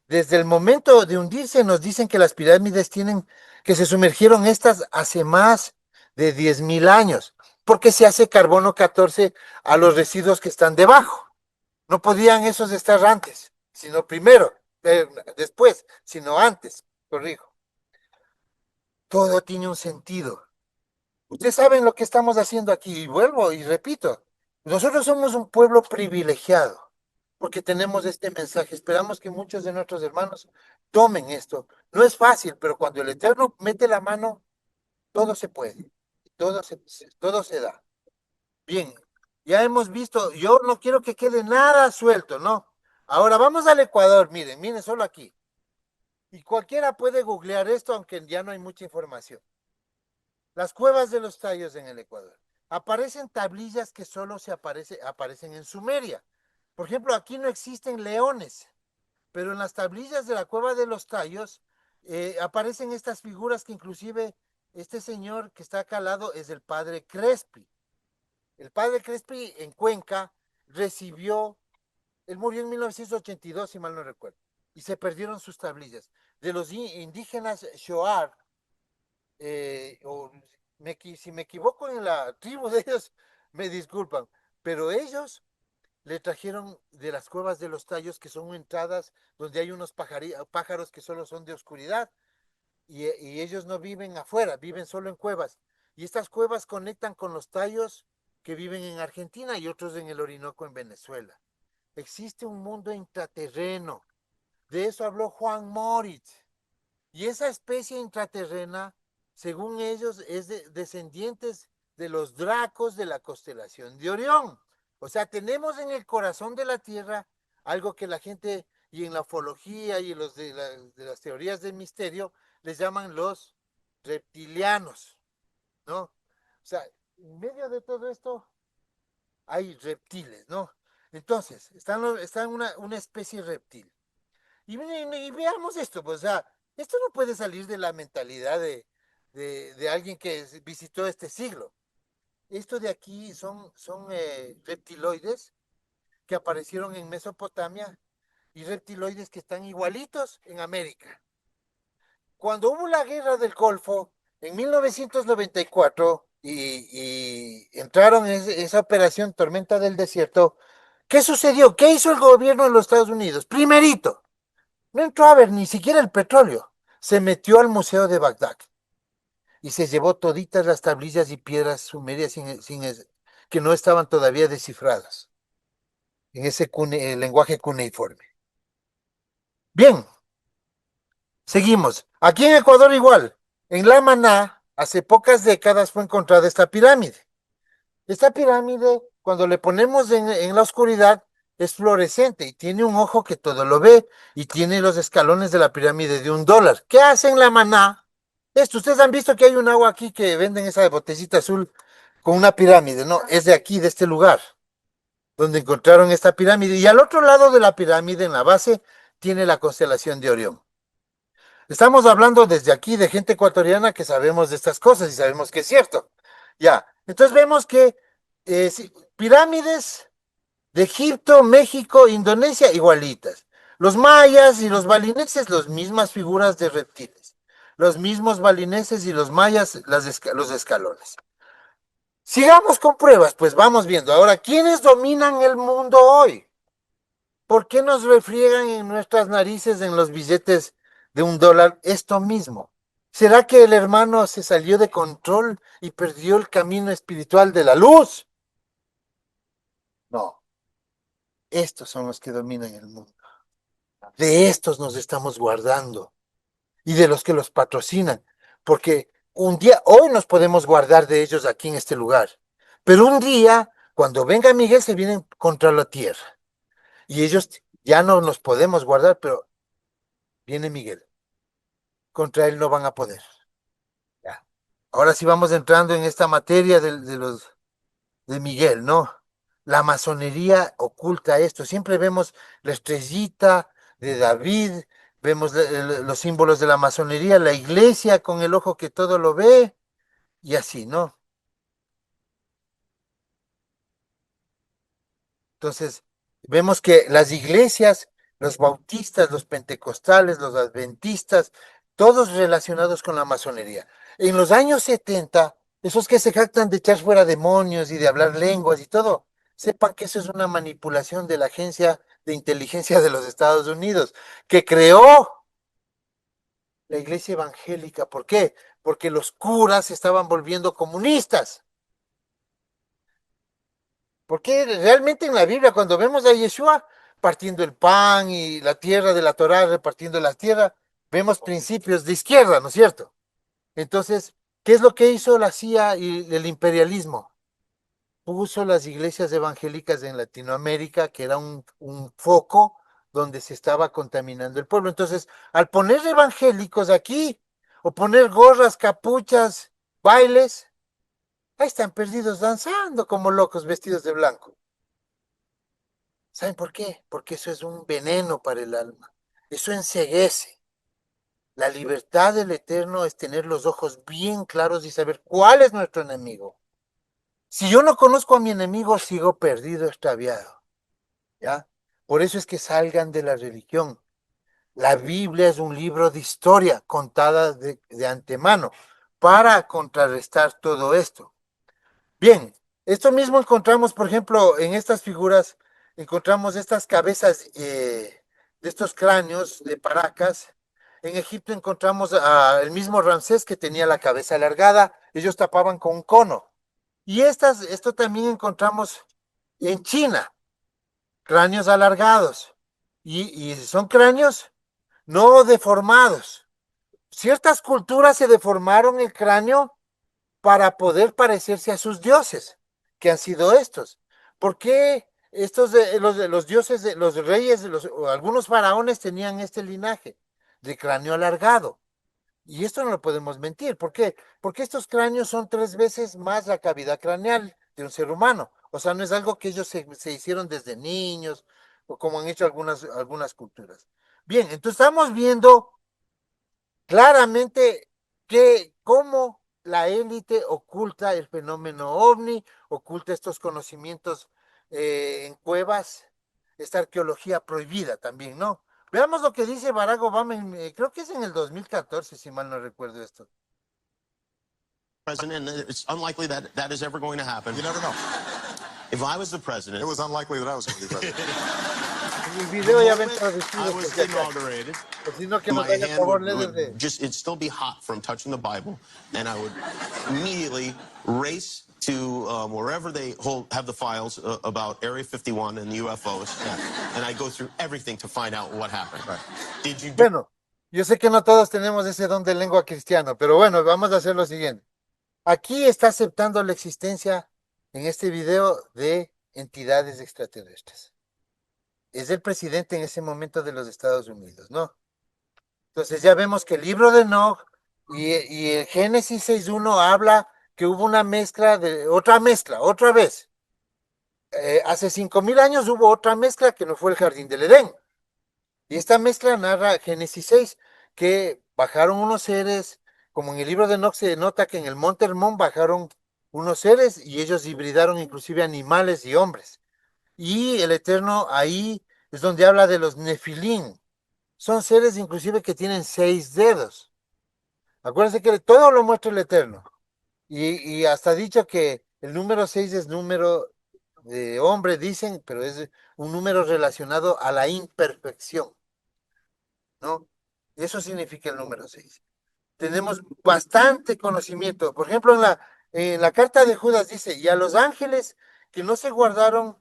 desde el momento de hundirse, nos dicen que las pirámides tienen, que se sumergieron estas hace más de 10.000 años, porque se hace carbono 14 a los residuos que están debajo. No podían esos estar antes, sino primero, después, sino antes, corrijo. Todo tiene un sentido. Ustedes saben lo que estamos haciendo aquí, y vuelvo y repito, nosotros somos un pueblo privilegiado, porque tenemos este mensaje. Esperamos que muchos de nuestros hermanos tomen esto. No es fácil, pero cuando el Eterno mete la mano, todo se puede, todo se da. Bien, ya hemos visto, yo no quiero que quede nada suelto, ¿no? Ahora vamos al Ecuador, miren solo aquí. Y cualquiera puede googlear esto, aunque ya no hay mucha información. Las cuevas de los tallos en el Ecuador. Aparecen tablillas que solo aparecen en Sumeria. Por ejemplo, aquí no existen leones, pero en las tablillas de la cueva de los tallos aparecen estas figuras que inclusive este señor que está acá al lado es el padre Crespi. El padre Crespi en Cuenca recibió, él murió en 1982, si mal no recuerdo, y se perdieron sus tablillas. De los indígenas Shoar, o si me equivoco en la tribu de ellos, me disculpan, pero ellos le trajeron de las cuevas de los tallos, que son entradas donde hay unos pájaros que solo son de oscuridad, y ellos no viven afuera, viven solo en cuevas. Y estas cuevas conectan con los tallos que viven en Argentina y otros en el Orinoco en Venezuela. Existe un mundo intraterreno. De eso habló Juan Moritz. Y esa especie intraterrena, según ellos, es descendientes de los dracos de la constelación de Orión. O sea, tenemos en el corazón de la Tierra algo que la gente, y en la ufología y en de las teorías del misterio, les llaman los reptilianos, ¿no? O sea, en medio de todo esto hay reptiles, ¿no? Entonces, están una especie reptil. Y veamos esto, pues, o sea, esto no puede salir de la mentalidad de alguien que visitó este siglo. Esto de aquí son reptiloides que aparecieron en Mesopotamia y reptiloides que están igualitos en América. Cuando hubo la guerra del Golfo en 1994 y entraron en esa operación Tormenta del Desierto, ¿qué sucedió? ¿Qué hizo el gobierno de los Estados Unidos? Primerito, no entró a ver ni siquiera el petróleo. Se metió al Museo de Bagdad y se llevó toditas las tablillas y piedras sumerias que no estaban todavía descifradas en ese lenguaje cuneiforme. Bien, seguimos. Aquí en Ecuador igual. En La Maná, hace pocas décadas fue encontrada esta pirámide. Esta pirámide, cuando le ponemos en la oscuridad, es fluorescente y tiene un ojo que todo lo ve y tiene los escalones de la pirámide de $1. ¿Qué hace en La Maná? Esto, ustedes han visto que hay un agua aquí que venden esa botecita azul con una pirámide, ¿no? Es de aquí, de este lugar, donde encontraron esta pirámide. Y al otro lado de la pirámide, en la base, tiene la constelación de Orión. Estamos hablando desde aquí de gente ecuatoriana que sabemos de estas cosas y sabemos que es cierto. Ya, entonces vemos que sí, pirámides de Egipto, México, Indonesia, igualitas. Los mayas y los balineses, las mismas figuras de reptiles. Los mismos balineses y los mayas, los escalones. Sigamos con pruebas, pues vamos viendo. Ahora, ¿quiénes dominan el mundo hoy? ¿Por qué nos refriegan en nuestras narices en los billetes de $1 esto mismo? ¿Será que el hermano se salió de control y perdió el camino espiritual de la luz? No, estos son los que dominan el mundo. De estos nos estamos guardando y de los que los patrocinan, porque un día, hoy nos podemos guardar de ellos aquí en este lugar, pero un día, cuando venga Miguel, se vienen contra la tierra y ellos ya no nos podemos guardar, pero viene Miguel, contra él no van a poder. Ya. Ahora sí vamos entrando en esta materia de Miguel, ¿no? La masonería oculta esto. Siempre vemos la estrellita de David, vemos los símbolos de la masonería, la iglesia con el ojo que todo lo ve y así, ¿no? Entonces, vemos que las iglesias, los bautistas, los pentecostales, los adventistas, todos relacionados con la masonería. En los años 70, esos que se jactan de echar fuera demonios y de hablar lenguas y todo, sepan que eso es una manipulación de la Agencia de Inteligencia de los Estados Unidos, que creó la iglesia evangélica. ¿Por qué? Porque los curas se estaban volviendo comunistas. Porque realmente en la Biblia, cuando vemos a Yeshua partiendo el pan y la tierra de la Torá repartiendo la tierra, vemos principios de izquierda, ¿no es cierto? Entonces, ¿qué es lo que hizo la CIA y el imperialismo? Puso las iglesias evangélicas en Latinoamérica, que era un foco donde se estaba contaminando el pueblo. Entonces, al poner evangélicos aquí, o poner gorras, capuchas, bailes, ahí están perdidos danzando como locos vestidos de blanco. ¿Saben por qué? Porque eso es un veneno para el alma. Eso enceguece. La libertad del Eterno es tener los ojos bien claros y saber cuál es nuestro enemigo. Si yo no conozco a mi enemigo, sigo perdido, extraviado. ¿Ya? Por eso es que salgan de la religión. La Biblia es un libro de historia contada de antemano para contrarrestar todo esto. Bien, esto mismo encontramos, por ejemplo, en estas figuras, encontramos estas cabezas de estos cráneos de Paracas. En Egipto encontramos el mismo Ramsés que tenía la cabeza alargada, ellos tapaban con un cono. Y esto también encontramos en China, cráneos alargados. Y son cráneos no deformados. Ciertas culturas se deformaron el cráneo para poder parecerse a sus dioses, que han sido estos. ¿Por qué estos los dioses, los reyes, o algunos faraones tenían este linaje de cráneo alargado? Y esto no lo podemos mentir. ¿Por qué? Porque estos cráneos son 3 veces más la cavidad craneal de un ser humano. O sea, no es algo que ellos se hicieron desde niños, o como han hecho algunas culturas. Bien, entonces estamos viendo claramente que cómo la élite oculta el fenómeno ovni, oculta estos conocimientos en cuevas, esta arqueología prohibida también, ¿no? Veamos lo que dice Barack Obama, creo que es en el 2014, si mal no recuerdo esto. President, and it's unlikely that that is ever going to happen. You never know. If I was the president, It was unlikely that I was going to be president. El the video ya ven moment traducido, I por was si acaso. inaugurated, O si no, que nos my haga el hand favor, would, le desde. would just, it'd still be hot from touching the Bible, and I would immediately race to wherever they have the files about Area 51 and the UFOs, and I go through everything to find out what happened. Right. Did you do Bueno, yo sé que no todos tenemos ese don de lengua cristiano, pero bueno, vamos a hacer lo siguiente. Aquí está aceptando la existencia en este video de entidades extraterrestres. Es el presidente en ese momento de los Estados Unidos, ¿no? Entonces ya vemos que el libro de Enoch y el Génesis 6.1 habla que hubo una mezcla otra vez. Hace 5.000 años hubo otra mezcla que no fue el jardín del Edén. Y esta mezcla narra Génesis 6, que bajaron unos seres, como en el libro de Enoch se nota que en el Monte Hermón bajaron unos seres y ellos hibridaron inclusive animales y hombres. Y el Eterno ahí es donde habla de los Nefilim. Son seres inclusive que tienen 6 dedos. Acuérdense que todo lo muestra el Eterno. Y hasta dicho que el número 6 es número de hombre, dicen, pero es un número relacionado a la imperfección, ¿no? Eso significa el número 6. Tenemos bastante conocimiento. Por ejemplo, en la carta de Judas dice, y a los ángeles que no se guardaron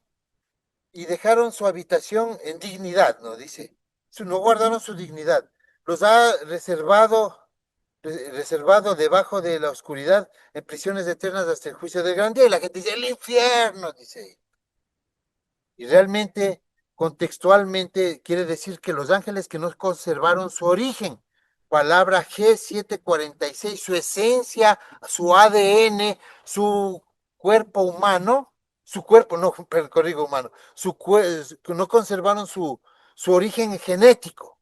y dejaron su habitación en dignidad, ¿no? Dice, no guardaron su dignidad. Los ha reservado debajo de la oscuridad en prisiones eternas hasta el juicio del gran día. Y la gente dice, el infierno, dice. Y realmente, contextualmente, quiere decir que los ángeles que no conservaron su origen, palabra G746, su esencia, su ADN, su cuerpo humano, su cuerpo, no, corrijo humano, no conservaron su origen genético,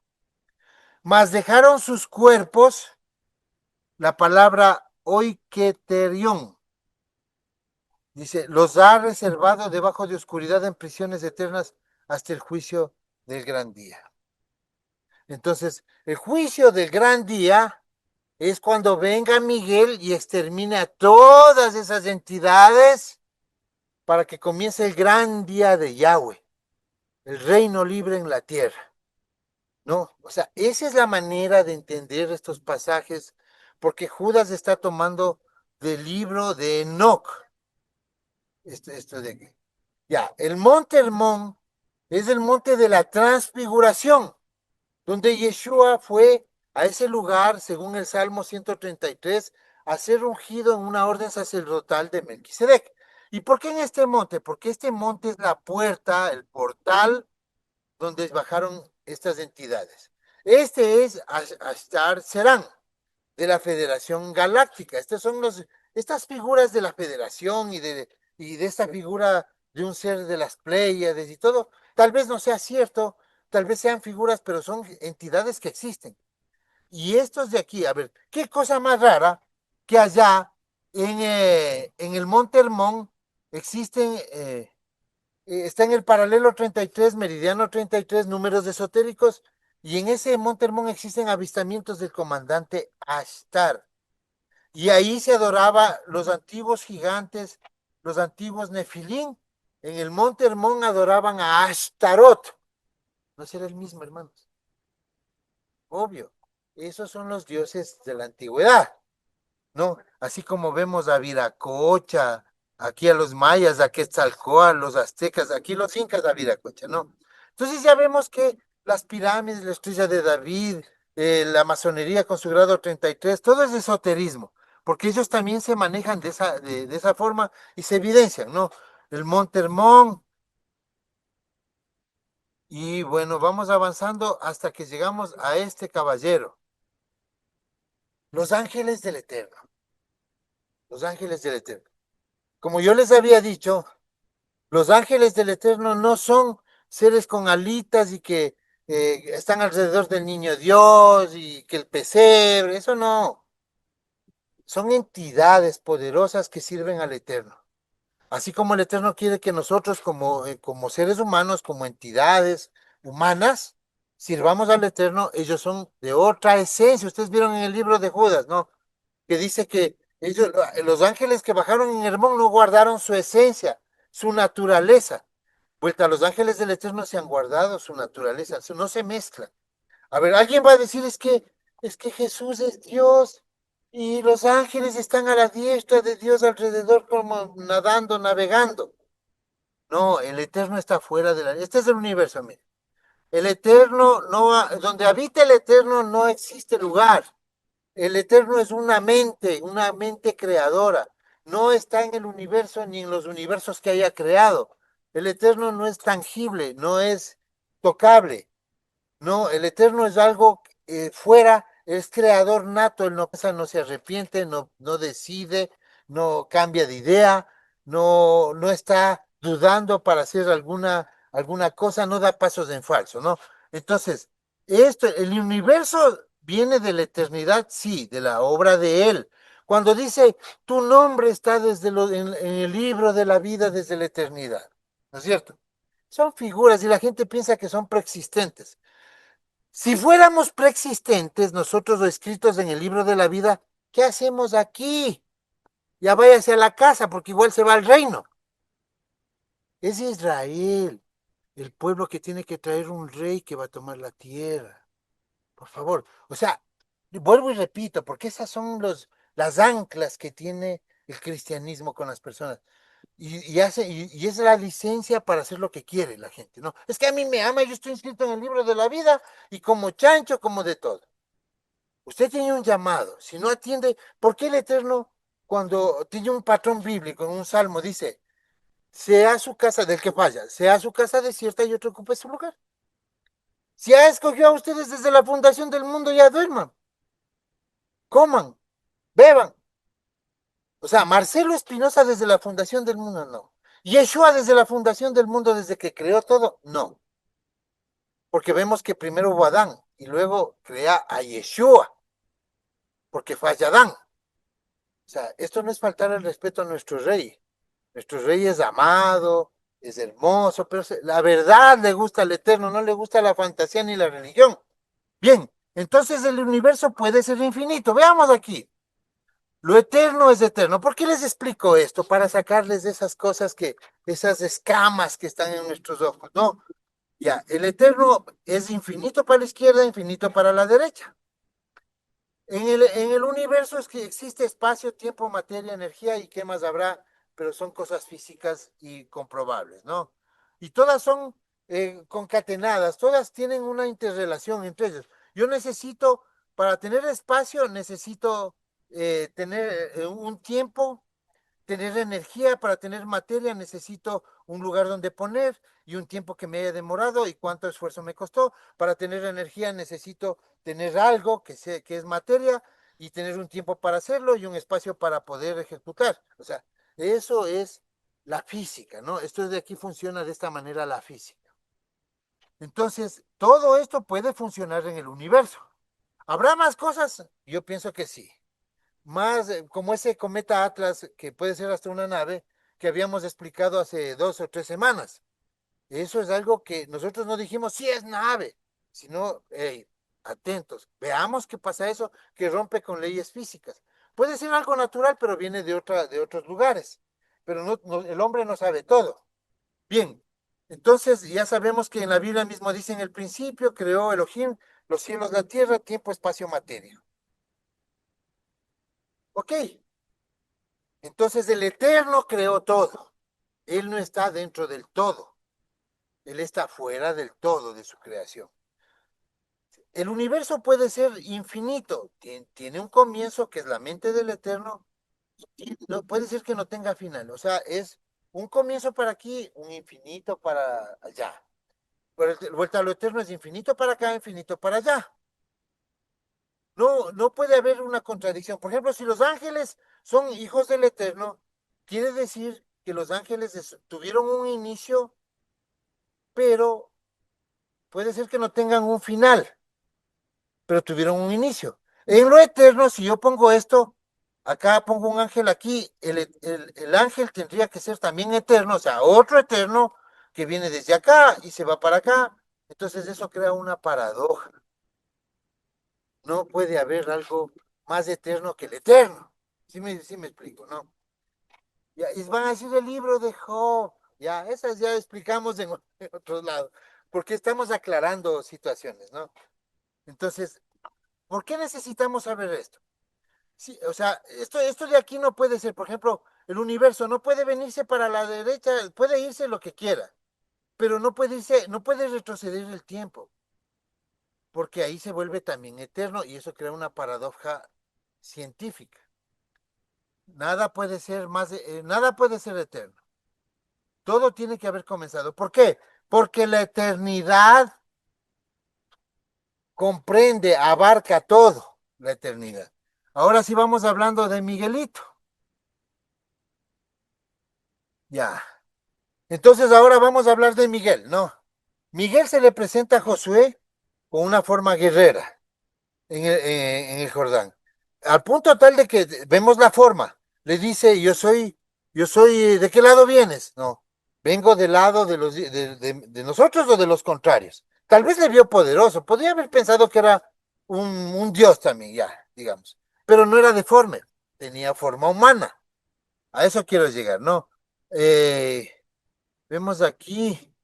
mas dejaron sus cuerpos, la palabra oiketerión, Dice, los ha reservado debajo de oscuridad en prisiones eternas hasta el juicio del gran día. Entonces, el juicio del gran día es cuando venga Miguel y extermine a todas esas entidades para que comience el gran día de Yahweh, el reino libre en la tierra. ¿No? O sea, esa es la manera de entender estos pasajes, porque Judas está tomando del libro de Enoch. Esto de aquí. Ya, el monte Hermón es el monte de la transfiguración, donde Yeshua fue a ese lugar, según el Salmo 133, a ser ungido en una orden sacerdotal de Melquisedec. ¿Y por qué en este monte? Porque este monte es la puerta, el portal donde bajaron estas entidades. Este es Ashtar Serán, de la Federación Galáctica. Estas figuras de la Federación y de esta figura de un ser de las Pléyades y todo, tal vez no sea cierto, tal vez sean figuras, pero son entidades que existen. Y estos de aquí, a ver, qué cosa más rara que allá en el Monte Hermón existen está en el paralelo 33, meridiano 33, números esotéricos, y en ese Monte Hermón existen avistamientos del comandante Ashtar. Y ahí se adoraba los antiguos gigantes, los antiguos Nefilín. En el Monte Hermón adoraban a Ashtarot. No será el mismo, hermanos. Obvio. Esos son los dioses de la antigüedad. ¿No? Así como vemos a Viracocha, aquí a los mayas, a Quetzalcóatl, los aztecas, aquí los incas a Viracocha, ¿no? Entonces ya vemos que las pirámides, la estrella de David, la masonería con su grado 33, todo es esoterismo, porque ellos también se manejan de esa forma y se evidencian, ¿no? El Monte Hermón, y bueno, vamos avanzando hasta que llegamos a este caballero, los ángeles del Eterno, los ángeles del Eterno. Como yo les había dicho, los ángeles del Eterno no son seres con alitas y que están alrededor del niño Dios y que el pesebre, eso no. Son entidades poderosas que sirven al Eterno. Así como el Eterno quiere que nosotros como seres humanos, como entidades humanas, sirvamos al Eterno, ellos son de otra esencia. Ustedes vieron en el libro de Judas, ¿no? Que dice que ellos, los ángeles que bajaron en Hermón no guardaron su esencia, su naturaleza. Vuelta, los ángeles del Eterno se han guardado su naturaleza, no se mezclan. A ver, alguien va a decir es que Jesús es Dios y los ángeles están a la diestra de Dios alrededor como nadando, navegando. No, el Eterno está fuera de la... Este es el universo, mire. El Eterno no, donde habita el Eterno no existe lugar. El Eterno es una mente creadora. No está en el universo ni en los universos que haya creado. El Eterno no es tangible, no es tocable. No, el Eterno es algo fuera, es creador nato, él no piensa, no se arrepiente, no decide, no cambia de idea, no está dudando para hacer alguna cosa, no da pasos en falso, ¿no? Entonces, el universo viene de la eternidad, sí, de la obra de él. Cuando dice, tu nombre está en el libro de la vida desde la eternidad, ¿no es cierto? Son figuras y la gente piensa que son preexistentes. Si fuéramos preexistentes, nosotros escritos en el libro de la vida, ¿qué hacemos aquí? Ya váyase a la casa, porque igual se va al reino. Es Israel, el pueblo que tiene que traer un rey que va a tomar la tierra. Por favor. O sea, vuelvo y repito, porque esas son las anclas que tiene el cristianismo con las personas. Y es la licencia para hacer lo que quiere la gente, ¿no? Es que a mí me ama, yo estoy inscrito en el libro de la vida y como chancho, como de todo. Usted tiene un llamado, si no atiende, ¿por qué el Eterno, cuando tiene un patrón bíblico en un salmo, dice, sea su casa del que falla, sea su casa desierta y otro ocupe su lugar? Si ha escogido a ustedes desde la fundación del mundo, ya duerman, coman, beban. O sea, Marcelo Espinosa desde la fundación del mundo, no. Yeshua desde la fundación del mundo, desde que creó todo, no. Porque vemos que primero hubo Adán y luego crea a Yeshua, porque falla Adán. O sea, esto no es faltar el respeto a nuestro rey. Nuestro rey es amado, es hermoso, pero la verdad le gusta al Eterno, no le gusta la fantasía ni la religión. Bien, entonces el universo puede ser infinito. Veamos aquí. Lo eterno es eterno. ¿Por qué les explico esto? Para sacarles de esas cosas esas escamas que están en nuestros ojos. No, ya, el eterno es infinito para la izquierda, infinito para la derecha. En el universo es que existe espacio, tiempo, materia, energía y qué más habrá, pero son cosas físicas y comprobables, ¿no? Y todas son concatenadas, todas tienen una interrelación entre ellas. Yo necesito, para tener espacio, necesito tener un tiempo, tener energía. Para tener materia necesito un lugar donde poner y un tiempo que me haya demorado y cuánto esfuerzo me costó. Para tener energía necesito tener algo que es materia y tener un tiempo para hacerlo y un espacio para poder ejecutar. O sea, eso es la física, ¿no? Esto de aquí funciona de esta manera la física. Entonces, todo esto puede funcionar en el universo. ¿Habrá más cosas? Yo pienso que sí. Más como ese cometa Atlas, que puede ser hasta una nave, que habíamos explicado hace 2 o 3 semanas. Eso es algo que nosotros no dijimos, sí es nave, sino, hey, atentos, veamos qué pasa eso, que rompe con leyes físicas. Puede ser algo natural, pero viene de otros lugares. Pero el hombre no sabe todo. Bien, entonces ya sabemos que en la Biblia mismo dice en el principio, creó Elohim los cielos, la tierra, tiempo, espacio, materia. Ok, entonces el Eterno creó todo. Él no está dentro del todo. Él está fuera del todo de su creación. El universo puede ser infinito. Tiene un comienzo que es la mente del Eterno. Y no, puede ser que no tenga final. O sea, es un comienzo para aquí, un infinito para allá. Pero vuelta a lo eterno es infinito para acá, infinito para allá. No puede haber una contradicción. Por ejemplo, si los ángeles son hijos del Eterno, quiere decir que los ángeles tuvieron un inicio, pero puede ser que no tengan un final, pero tuvieron un inicio. En lo eterno, si yo pongo esto, acá pongo un ángel aquí, el ángel tendría que ser también eterno, o sea, otro eterno que viene desde acá y se va para acá. Entonces eso crea una paradoja. No puede haber algo más eterno que el eterno. Sí me explico, ¿no? Ya, y van a decir el libro de Job. Ya, esas ya explicamos en otros lados, porque estamos aclarando situaciones, ¿no? Entonces, ¿por qué necesitamos saber esto? Sí, o sea, esto de aquí no puede ser, por ejemplo, el universo no puede venirse para la derecha, puede irse lo que quiera, pero no puede irse, no puede retroceder el tiempo, porque ahí se vuelve también eterno y eso crea una paradoja científica. Nada puede ser nada puede ser eterno. Todo tiene que haber comenzado. ¿Por qué? Porque la eternidad comprende, abarca todo, la eternidad. Ahora sí vamos hablando de Miguelito. Ya. Entonces ahora vamos a hablar de Miguel, ¿no? Miguel se le presenta a Josué con una forma guerrera en el Jordán. Al punto tal de que vemos la forma. Le dice, ¿de qué lado vienes? No, vengo del lado de nosotros o de los contrarios. Tal vez le vio poderoso, podría haber pensado que era un dios también, ya, digamos. Pero no era deforme, tenía forma humana. A eso quiero llegar, ¿no? Eh, Vemos aquí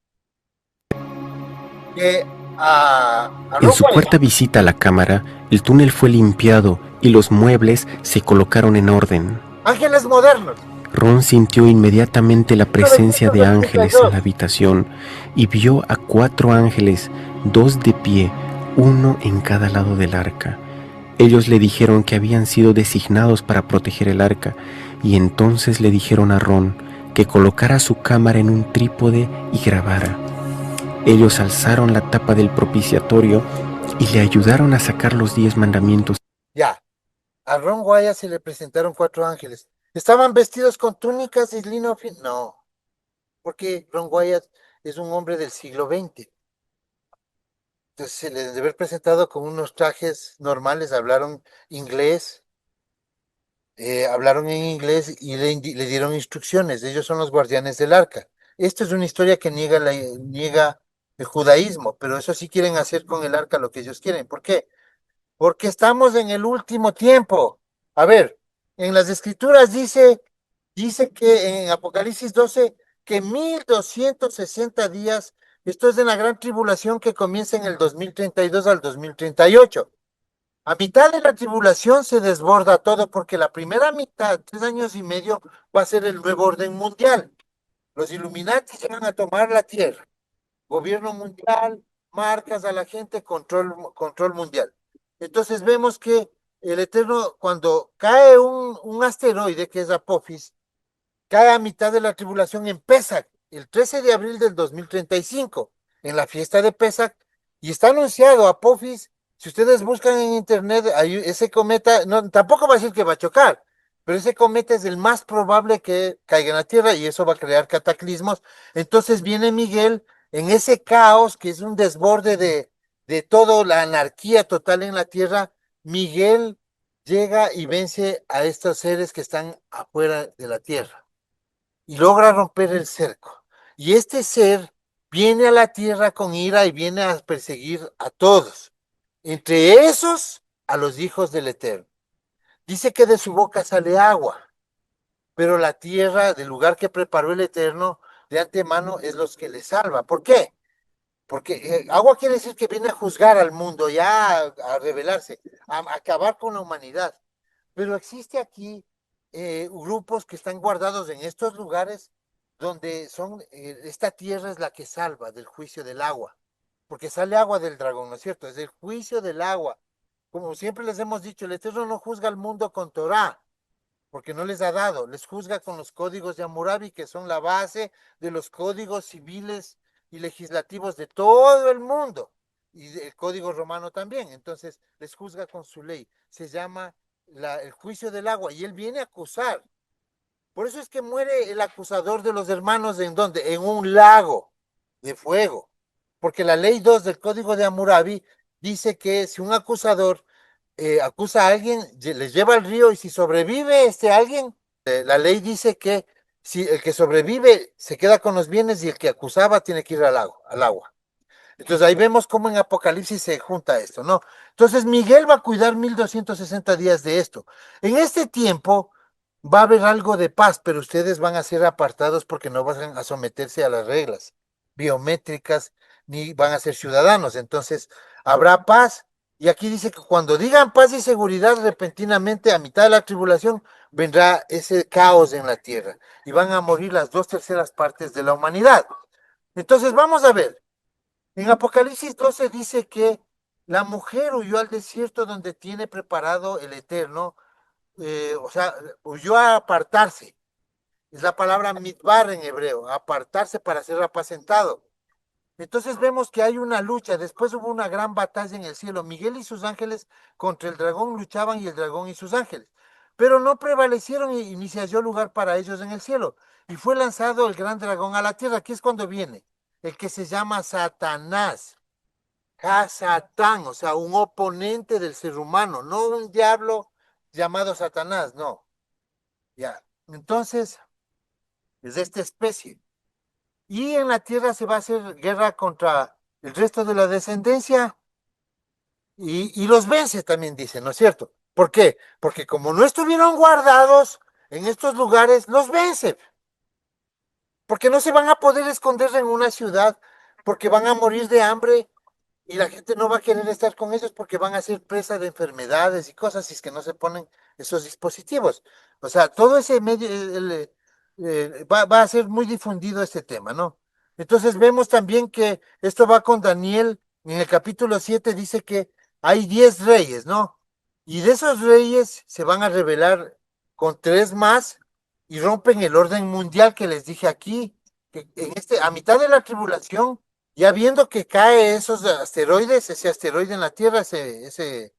que a En Ron su cuarta visita a la cámara, el túnel fue limpiado y los muebles se colocaron en orden. Ángeles Modernos, Ron sintió inmediatamente la presencia de ángeles en 1982. la habitación y vio a 4 ángeles, 2 de pie, uno en cada lado del arca. Ellos le dijeron que habían sido designados para proteger el arca, y entonces le dijeron a Ron que colocara su cámara en un trípode y grabara. Ellos alzaron la tapa del propiciatorio y le ayudaron a sacar los 10 mandamientos. Ya, a Ron Wyatt se le presentaron 4 ángeles. ¿Estaban vestidos con túnicas y lino fino? No, porque Ron Wyatt es un hombre del siglo XX. Entonces se les debe haber presentado con unos trajes normales, hablaron inglés. hablaron en inglés y le dieron instrucciones. Ellos son los guardianes del arca. Esta es una historia que niega el judaísmo, pero eso sí quieren hacer con el arca lo que ellos quieren. ¿Por qué? Porque estamos en el último tiempo. A ver, en las escrituras dice que en Apocalipsis 12 que 1260 días, esto es de la gran tribulación que comienza en el 2032 al 2038. A mitad de la tribulación se desborda todo porque la primera mitad, 3 años y medio, va a ser el nuevo orden mundial. Los Illuminati se van a tomar la tierra, gobierno mundial, marcas a la gente, control mundial. Entonces vemos que el Eterno, cuando cae un asteroide que es Apophis, cae a mitad de la tribulación en Pesach, el 13 de abril del 2035, en la fiesta de Pesach, y está anunciado Apophis. Si ustedes buscan en internet, ese cometa, no, tampoco va a decir que va a chocar, pero ese cometa es el más probable que caiga en la Tierra y eso va a crear cataclismos. Entonces viene Miguel en ese caos que es un desborde de todo, la anarquía total en la Tierra. Miguel llega y vence a estos seres que están afuera de la Tierra y logra romper el cerco. Y este ser viene a la tierra con ira y viene a perseguir a todos, entre esos a los hijos del Eterno. Dice que de su boca sale agua, pero la tierra del lugar que preparó el Eterno de antemano es los que le salva. ¿Por qué? Porque agua quiere decir que viene a juzgar al mundo, ya a rebelarse, a acabar con la humanidad. Pero existe aquí grupos que están guardados en estos lugares donde esta tierra es la que salva del juicio del agua, porque sale agua del dragón, ¿no es cierto? Es el juicio del agua. Como siempre les hemos dicho, el Eterno no juzga al mundo con Torah, porque no les ha dado, les juzga con los códigos de Hammurabi, que son la base de los códigos civiles y legislativos de todo el mundo, y el código romano también. Entonces, les juzga con su ley. Se llama el juicio del agua, y él viene a acusar. Por eso es que muere el acusador de los hermanos, ¿en dónde? En un lago de fuego. Porque la ley 2 del código de Hammurabi dice que si un acusador acusa a alguien, les lleva al río y si sobrevive alguien, la ley dice que si el que sobrevive se queda con los bienes y el que acusaba tiene que ir al agua. Entonces ahí vemos cómo en Apocalipsis se junta esto, ¿no? Entonces Miguel va a cuidar 1260 días de esto. En este tiempo va a haber algo de paz, pero ustedes van a ser apartados porque no van a someterse a las reglas biométricas ni van a ser ciudadanos. Entonces habrá paz. Y aquí dice que cuando digan paz y seguridad, repentinamente a mitad de la tribulación vendrá ese caos en la tierra y van a morir las 2/3 partes de la humanidad. Entonces vamos a ver. En Apocalipsis 12 dice que la mujer huyó al desierto donde tiene preparado el Eterno, o sea, huyó a apartarse. Es la palabra mitbar en hebreo, apartarse para ser apacentado. Entonces vemos que hay una lucha, después hubo una gran batalla en el cielo. Miguel y sus ángeles contra el dragón luchaban y el dragón y sus ángeles, pero no prevalecieron y ni se halló lugar para ellos en el cielo. Y fue lanzado el gran dragón a la tierra. Aquí es cuando viene el que se llama Satanás. Satán, o sea, un oponente del ser humano, no un diablo llamado Satanás, no. Ya, entonces, es de esta especie. Y en la tierra se va a hacer guerra contra el resto de la descendencia y los vence también, dicen, ¿no es cierto? ¿Por qué? Porque como no estuvieron guardados en estos lugares, los vence. Porque no se van a poder esconder en una ciudad, porque van a morir de hambre y la gente no va a querer estar con ellos porque van a ser presa de enfermedades y cosas si es que no se ponen esos dispositivos. O sea, todo ese medio va a ser muy difundido este tema, ¿no? Entonces vemos también que esto va con Daniel, en el capítulo 7 dice que hay 10 reyes, ¿no? Y de esos reyes se van a rebelar con 3 más y rompen el orden mundial que les dije aquí, que a mitad de la tribulación ya viendo que cae esos asteroides, ese asteroide en la Tierra, ese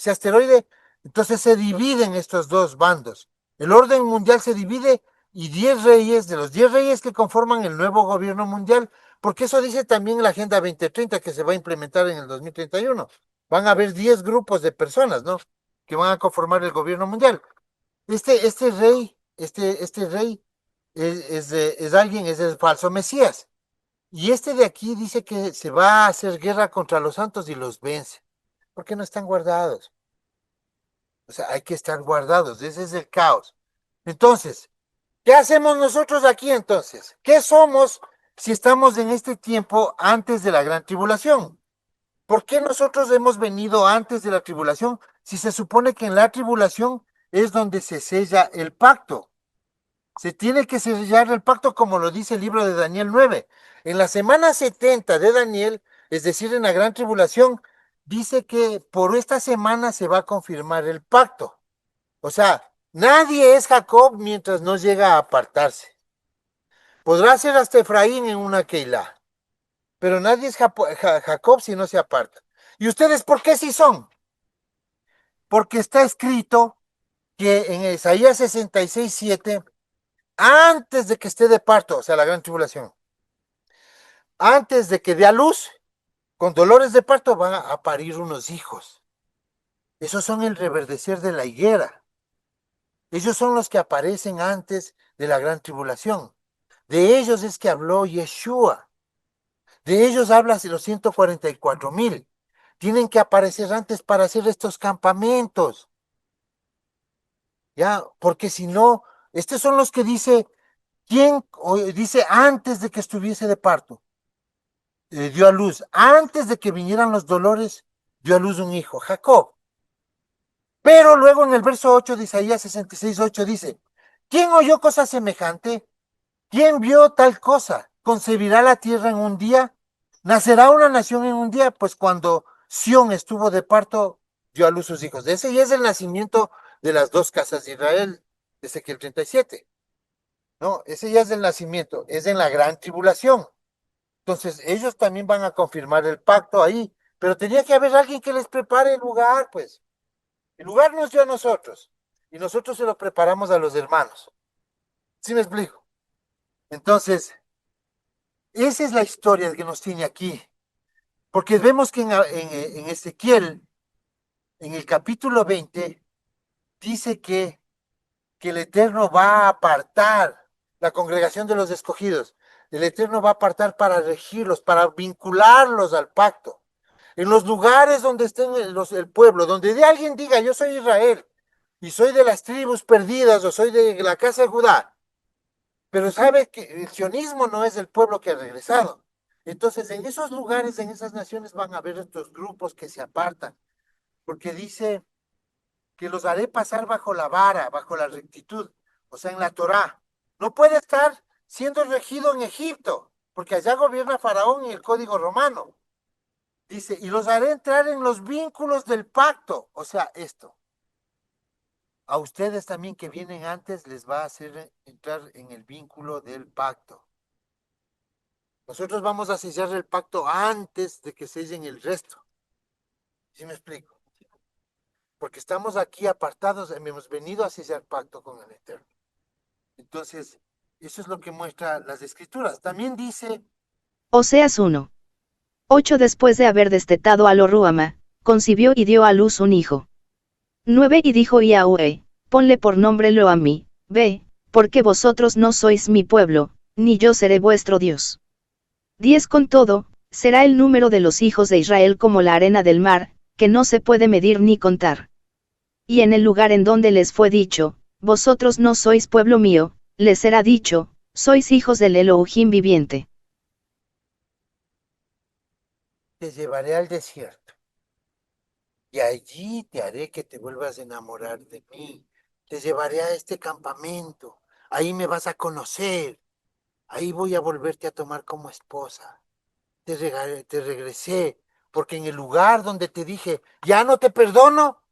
asteroide, entonces se dividen estos dos bandos. El orden mundial se divide y 10 reyes, de los 10 reyes que conforman el nuevo gobierno mundial, porque eso dice también la Agenda 2030 que se va a implementar en el 2031. Van a haber 10 grupos de personas, ¿no? Que van a conformar el gobierno mundial. Este rey es alguien, es el falso Mesías. Y este de aquí dice que se va a hacer guerra contra los santos y los vence. ¿Por qué no están guardados? O sea, hay que estar guardados. Ese es el caos. Entonces, ¿qué hacemos nosotros aquí entonces? ¿Qué somos si estamos en este tiempo antes de la gran tribulación? ¿Por qué nosotros hemos venido antes de la tribulación si se supone que en la tribulación es donde se sella el pacto? Se tiene que sellar el pacto como lo dice el libro de Daniel 9. En la semana 70 de Daniel, es decir, en la gran tribulación, dice que por esta semana se va a confirmar el pacto. O sea, nadie es Jacob mientras no llega a apartarse. Podrá ser hasta Efraín en una Keilah, pero nadie es Jacob si no se aparta. ¿Y ustedes por qué sí son? Porque está escrito que en Isaías 66:7, antes de que esté de parto, o sea, la gran tribulación, antes de que dé a luz, con dolores de parto van a parir unos hijos. Esos son el reverdecer de la higuera. Ellos son los que aparecen antes de la gran tribulación. De ellos es que habló Yeshua. De ellos habla los 144,000. Tienen que aparecer antes para hacer estos campamentos. Ya, porque si no, estos son los que dice, ¿quién? Dice antes de que estuviese de parto, dio a luz. Antes de que vinieran los dolores, dio a luz un hijo, Jacob. Pero luego en el verso 8 de Isaías 66:8 dice, ¿quién oyó cosa semejante? ¿Quién vio tal cosa? ¿Concebirá la tierra en un día? ¿Nacerá una nación en un día? Pues cuando Sión estuvo de parto, dio a luz sus hijos. Ese ya es el nacimiento de las dos casas de Israel, de Ezequiel 37. No, ese ya es el nacimiento, es en la gran tribulación. Entonces, ellos también van a confirmar el pacto ahí, pero tenía que haber alguien que les prepare el lugar, pues. El lugar nos dio a nosotros, y nosotros se lo preparamos a los hermanos. ¿Sí me explico? Entonces, esa es la historia que nos tiene aquí, porque vemos que en Ezequiel, en el capítulo 20, dice que el Eterno va a apartar la congregación de los escogidos. El Eterno va a apartar para regirlos, para vincularlos al pacto. En los lugares donde estén el pueblo, donde de alguien diga, yo soy Israel, y soy de las tribus perdidas, o soy de la casa de Judá, pero sabe que el sionismo no es el pueblo que ha regresado. Entonces, en esos lugares, en esas naciones van a haber estos grupos que se apartan, porque dice que los haré pasar bajo la vara, bajo la rectitud, o sea, en la Torá. No puede estar siendo regido en Egipto, porque allá gobierna Faraón y el código romano. Dice, y los haré entrar en los vínculos del pacto, o sea, esto. A ustedes también que vienen antes les va a hacer entrar en el vínculo del pacto. Nosotros vamos a sellar el pacto antes de que sellen el resto. ¿Sí me explico? Porque estamos aquí apartados, hemos venido a sellar pacto con el Eterno. Entonces, eso es lo que muestra las escrituras. También dice, Oseas 1. 8 Después de haber destetado a Lo-Ruhama, concibió y dio a luz un hijo. 9 Y dijo Yahweh, ponle por nombre Lo-Ammi, ve, porque vosotros no sois mi pueblo, ni yo seré vuestro Dios. 10 Con todo, será el número de los hijos de Israel como la arena del mar, que no se puede medir ni contar. Y en el lugar en donde les fue dicho, vosotros no sois pueblo mío, les será dicho, sois hijos del Elohim viviente. te llevaré al desierto y allí te haré que te vuelvas a enamorar de mí. Te llevaré a este campamento. Ahí me vas a conocer. Ahí voy a volverte a tomar como esposa. Te regresé, porque en el lugar donde te dije, ya no te perdono,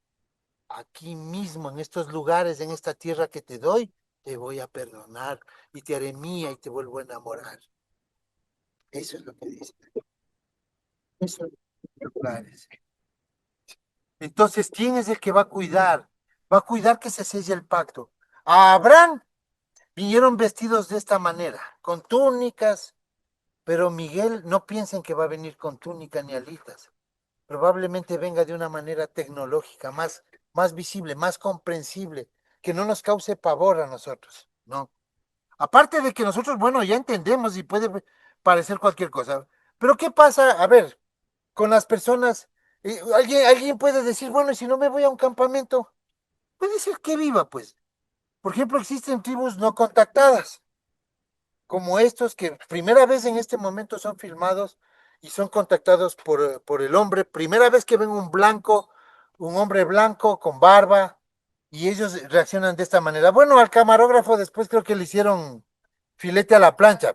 aquí mismo, en estos lugares, en esta tierra que te doy, te voy a perdonar y te haré mía y te vuelvo a enamorar. Eso es lo que dice. Eso es los lugares. Entonces, ¿quién es el que va a cuidar? Va a cuidar que se selle el pacto. A Abraham vinieron vestidos de esta manera, con túnicas, pero Miguel no piensen que va a venir con túnica ni alitas. Probablemente venga de una manera tecnológica, más visible, más comprensible. que no nos cause pavor a nosotros, ¿no? Aparte de que nosotros, bueno, ya entendemos y puede parecer cualquier cosa, pero ¿qué pasa? A ver, con las personas, alguien puede decir, bueno, y si no me voy a un campamento, puede ser que viva, pues. Por ejemplo, existen tribus no contactadas, como estos que primera vez en este momento son filmados y son contactados por el hombre, primera vez que ven un hombre blanco con barba, y ellos reaccionan de esta manera. Bueno, al camarógrafo después creo que le hicieron filete a la plancha.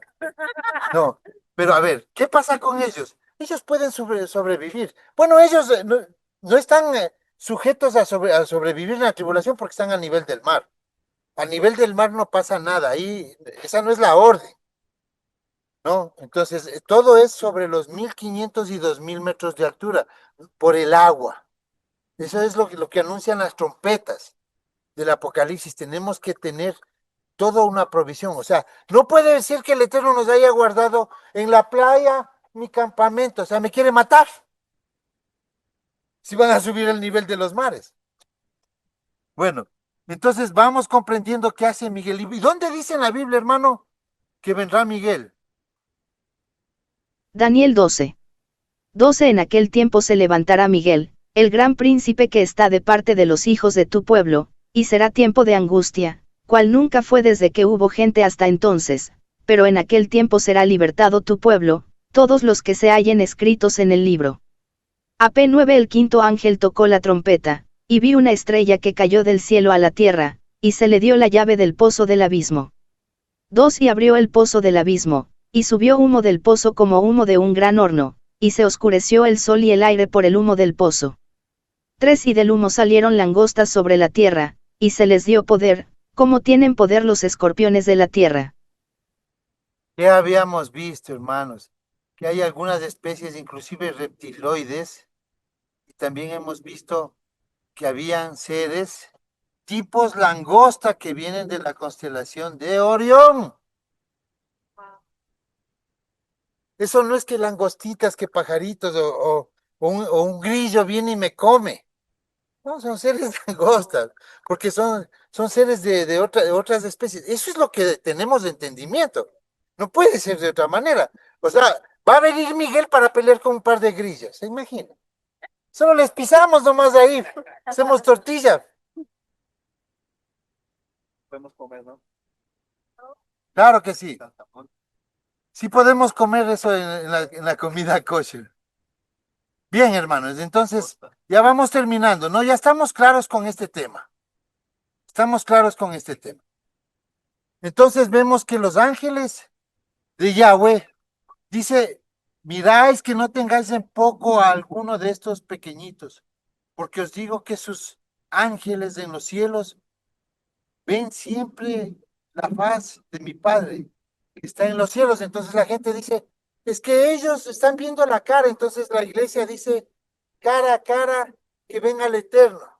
No, pero a ver, ¿qué pasa con ellos? Ellos pueden sobrevivir. Bueno, ellos no están sujetos a sobrevivir en la tribulación porque están a nivel del mar. A nivel del mar no pasa nada, ahí esa no es la orden, ¿no? Entonces, todo es sobre los 1500 y 2000 metros de altura, por el agua. Eso es lo que anuncian las trompetas del Apocalipsis. Tenemos que tener toda una provisión. O sea, no puede ser que el Eterno nos haya guardado en la playa mi campamento. O sea, me quiere matar. Si van a subir el nivel de los mares. Bueno, entonces vamos comprendiendo qué hace Miguel. ¿Y dónde dice en la Biblia, hermano, que vendrá Miguel? Daniel 12. 12 En aquel tiempo se levantará Miguel, el gran príncipe que está de parte de los hijos de tu pueblo, y será tiempo de angustia, cual nunca fue desde que hubo gente hasta entonces, pero en aquel tiempo será libertado tu pueblo, todos los que se hallen escritos en el libro. AP 9 El quinto ángel tocó la trompeta, y vi una estrella que cayó del cielo a la tierra, y se le dio la llave del pozo del abismo. 2 Y abrió el pozo del abismo, y subió humo del pozo como humo de un gran horno, y se oscureció el sol y el aire por el humo del pozo. 3 Y del humo salieron langostas sobre la tierra, y se les dio poder, como tienen poder los escorpiones de la tierra. ¿Qué habíamos visto, hermanos? Que hay algunas especies, inclusive reptiloides, y también hemos visto que habían seres tipos langosta que vienen de la constelación de Orión. Eso no es que langostitas, que pajaritos o un grillo viene y me come. No, son seres langostas, porque son seres de otras especies. Eso es lo que tenemos de entendimiento. No puede ser de otra manera. O sea, va a venir Miguel para pelear con un par de grillos, ¿se imagina? Solo les pisamos nomás ahí, hacemos tortilla. Podemos comer, ¿no? Claro que sí. Sí podemos comer eso en la comida kosher. Bien, hermanos, entonces ya vamos terminando, ¿no? Ya estamos claros con este tema. Estamos claros con este tema. Entonces vemos que los ángeles de Yahweh dice, miráis que no tengáis en poco a alguno de estos pequeñitos, porque os digo que sus ángeles en los cielos ven siempre la faz de mi Padre que está en los cielos. Entonces la gente dice, es que ellos están viendo la cara. Entonces la iglesia dice, cara a cara, que venga el Eterno.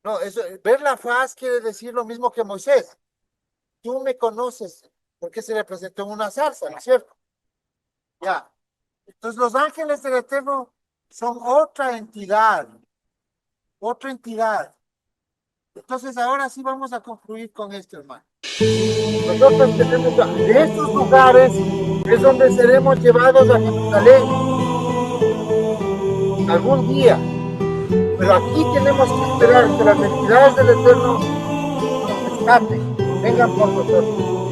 No, eso, ver la faz quiere decir lo mismo que Moisés. Tú me conoces, porque se le presentó en una zarza, ¿no es cierto? Ya. Entonces los ángeles del Eterno son otra entidad, otra entidad. Entonces ahora sí vamos a concluir con esto, hermano. Nosotros tenemos de estos lugares es donde seremos llevados a Jerusalén algún día. Pero aquí tenemos que esperar que las entidades del Eterno nos escapen, vengan por nosotros.